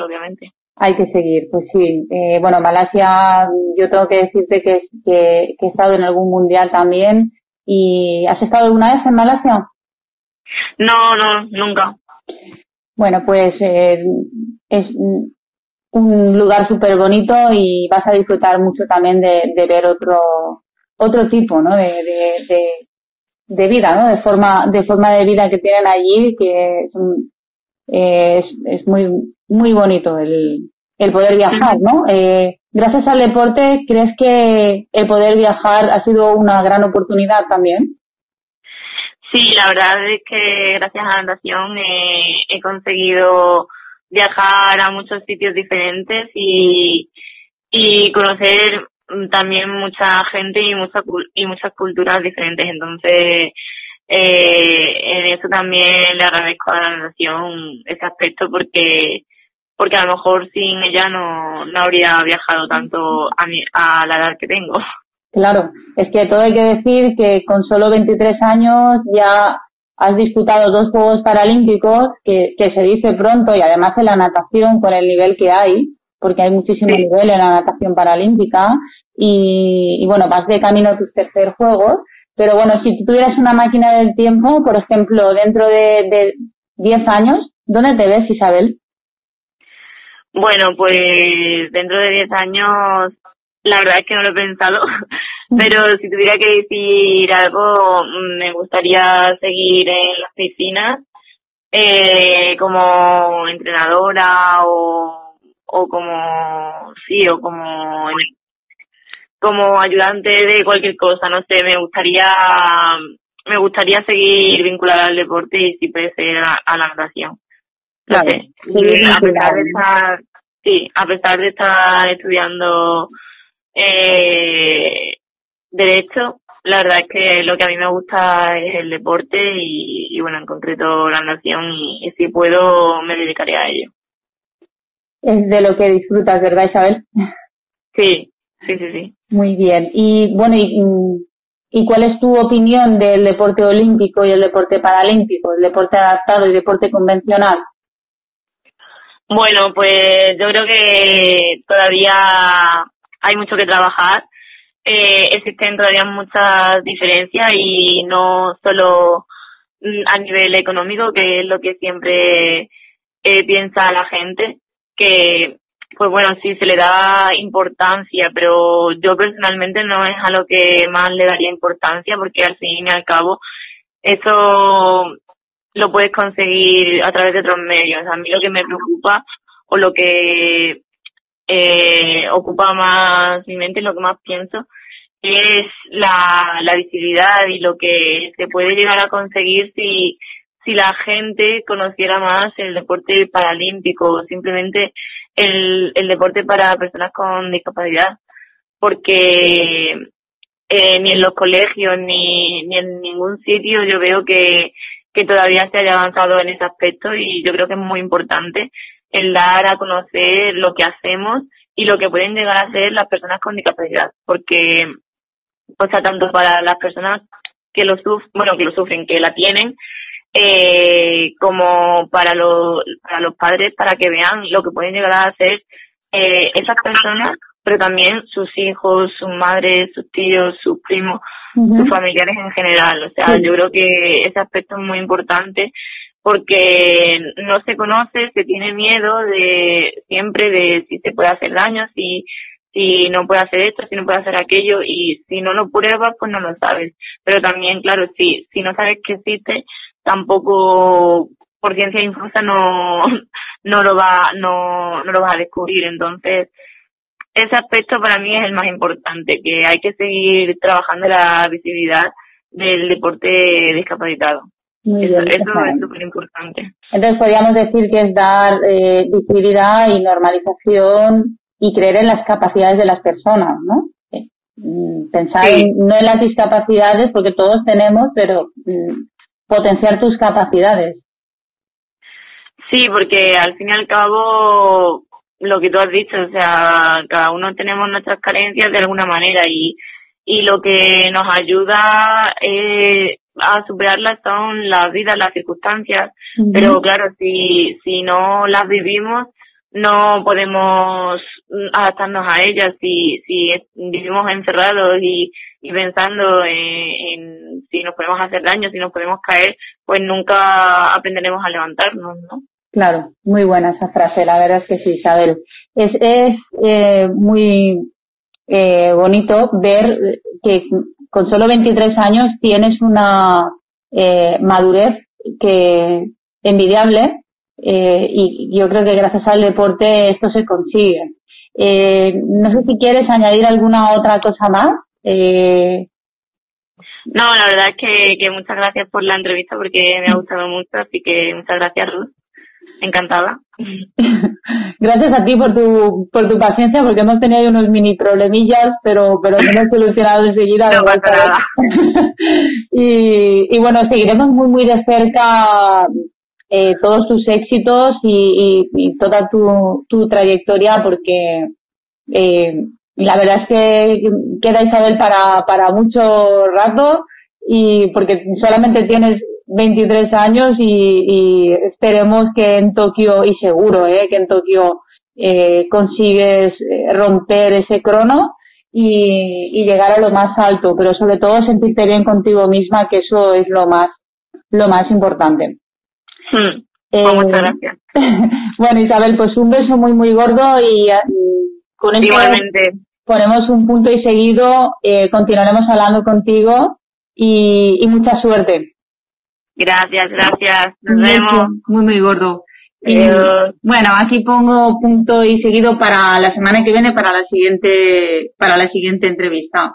obviamente. Hay que seguir, pues sí. Bueno, Malasia, yo tengo que decirte que he estado en algún mundial también. ¿Y has estado alguna vez en Malasia? No, nunca. Bueno, pues es un lugar súper bonito y vas a disfrutar mucho también de ver otro tipo, ¿no? de vida, ¿no? De forma de vida que tienen allí, que es muy bonito el poder viajar, ¿no? Gracias al deporte, ¿crees que el poder viajar ha sido una gran oportunidad también? Sí, la verdad es que gracias a la natación he conseguido viajar a muchos sitios diferentes y conocer también mucha gente y muchas culturas diferentes. Entonces, en eso también le agradezco a la natación ese aspecto, porque a lo mejor sin ella no habría viajado tanto a la edad que tengo. Claro, es que todo hay que decir que con solo 23 años ya has disputado 2 Juegos Paralímpicos, que se dice pronto, y además en la natación con el nivel que hay, porque hay muchísimo nivel en la natación paralímpica, y bueno, vas de camino a tus tercer Juegos, pero bueno, si tú tuvieras una máquina del tiempo, por ejemplo, dentro de 10 años, ¿dónde te ves, Isabel? Bueno, pues dentro de 10 años, la verdad es que no lo he pensado, pero si tuviera que decir algo, me gustaría seguir en las piscinas como entrenadora o como ayudante de cualquier cosa, no sé, me gustaría seguir vinculada al deporte y si puede ser a la natación. Claro, a pesar de estar estudiando derecho, la verdad es que lo que a mí me gusta es el deporte y bueno, en concreto la natación, y si puedo me dedicaré a ello. Es de lo que disfrutas, ¿verdad, Isabel? Sí. Muy bien. Y bueno, ¿y cuál es tu opinión del deporte olímpico y el deporte paralímpico, el deporte adaptado y el deporte convencional? Bueno, pues yo creo que todavía hay mucho que trabajar. Existen todavía muchas diferencias, y no solo a nivel económico, que es lo que siempre piensa la gente, que pues bueno, sí se le da importancia, pero yo personalmente no es a lo que más le daría importancia, porque al fin y al cabo eso lo puedes conseguir a través de otros medios. A mí lo que me preocupa, o lo que ocupa más mi mente, lo que más pienso, es la visibilidad y lo que se puede llegar a conseguir si la gente conociera más el deporte paralímpico, o simplemente el deporte para personas con discapacidad, porque ni en los colegios ni en ningún sitio yo veo que todavía se haya avanzado en ese aspecto, y yo creo que es muy importante el dar a conocer lo que hacemos y lo que pueden llegar a hacer las personas con discapacidad, porque, o sea, tanto para las personas que lo sufren, que la tienen, como para los padres, para que vean lo que pueden llegar a hacer esas personas, pero también sus hijos, sus madres, sus tíos, sus primos, sus familiares en general. O sea, yo creo que ese aspecto es muy importante, porque no se conoce, se tiene miedo siempre de si se puede hacer daño, si no puede hacer esto, si no puede hacer aquello, y si no lo pruebas, pues no lo sabes. Pero también, claro, si no sabes que existe, tampoco por ciencia infusa no lo vas a descubrir. Entonces, ese aspecto para mí es el más importante, que hay que seguir trabajando la visibilidad del deporte discapacitado. Eso es súper importante. Entonces podríamos decir que es dar visibilidad y normalización y creer en las capacidades de las personas, ¿no? Pensar no en las discapacidades, porque todos tenemos, pero potenciar tus capacidades. Sí, porque al fin y al cabo, lo que tú has dicho, o sea, cada uno tenemos nuestras carencias de alguna manera, y lo que nos ayuda a superarlas son las vidas, las circunstancias, pero claro, si no las vivimos, no podemos adaptarnos a ellas. Si vivimos encerrados y pensando en si nos podemos hacer daño, si nos podemos caer, pues nunca aprenderemos a levantarnos, ¿no? Claro, muy buena esa frase, la verdad es que sí, Isabel. Es muy bonito ver que con solo 23 años tienes una madurez que envidiable, y yo creo que gracias al deporte esto se consigue. No sé si quieres añadir alguna otra cosa más. No, la verdad es que muchas gracias por la entrevista, porque me ha gustado mucho, así que muchas gracias, Ruth. Encantada. Gracias a ti por tu paciencia, porque hemos tenido unos mini problemillas, pero lo hemos solucionado enseguida. No pasa nada. Y bueno, seguiremos muy muy de cerca todos tus éxitos y toda tu trayectoria, porque la verdad es que queda, Isabel, para mucho rato, y porque solamente tienes 23 años y esperemos que en Tokio, y seguro que en Tokio consigues romper ese crono y llegar a lo más alto, pero sobre todo sentirte bien contigo misma, que eso es lo más importante. Muchas gracias. Bueno, Isabel, pues un beso muy muy gordo, y con esto igualmente ponemos un punto y seguido. Continuaremos hablando contigo y mucha suerte. Gracias. Nos vemos. Muy, muy gordo. Bueno, aquí pongo punto y seguido para la semana que viene, para la siguiente entrevista.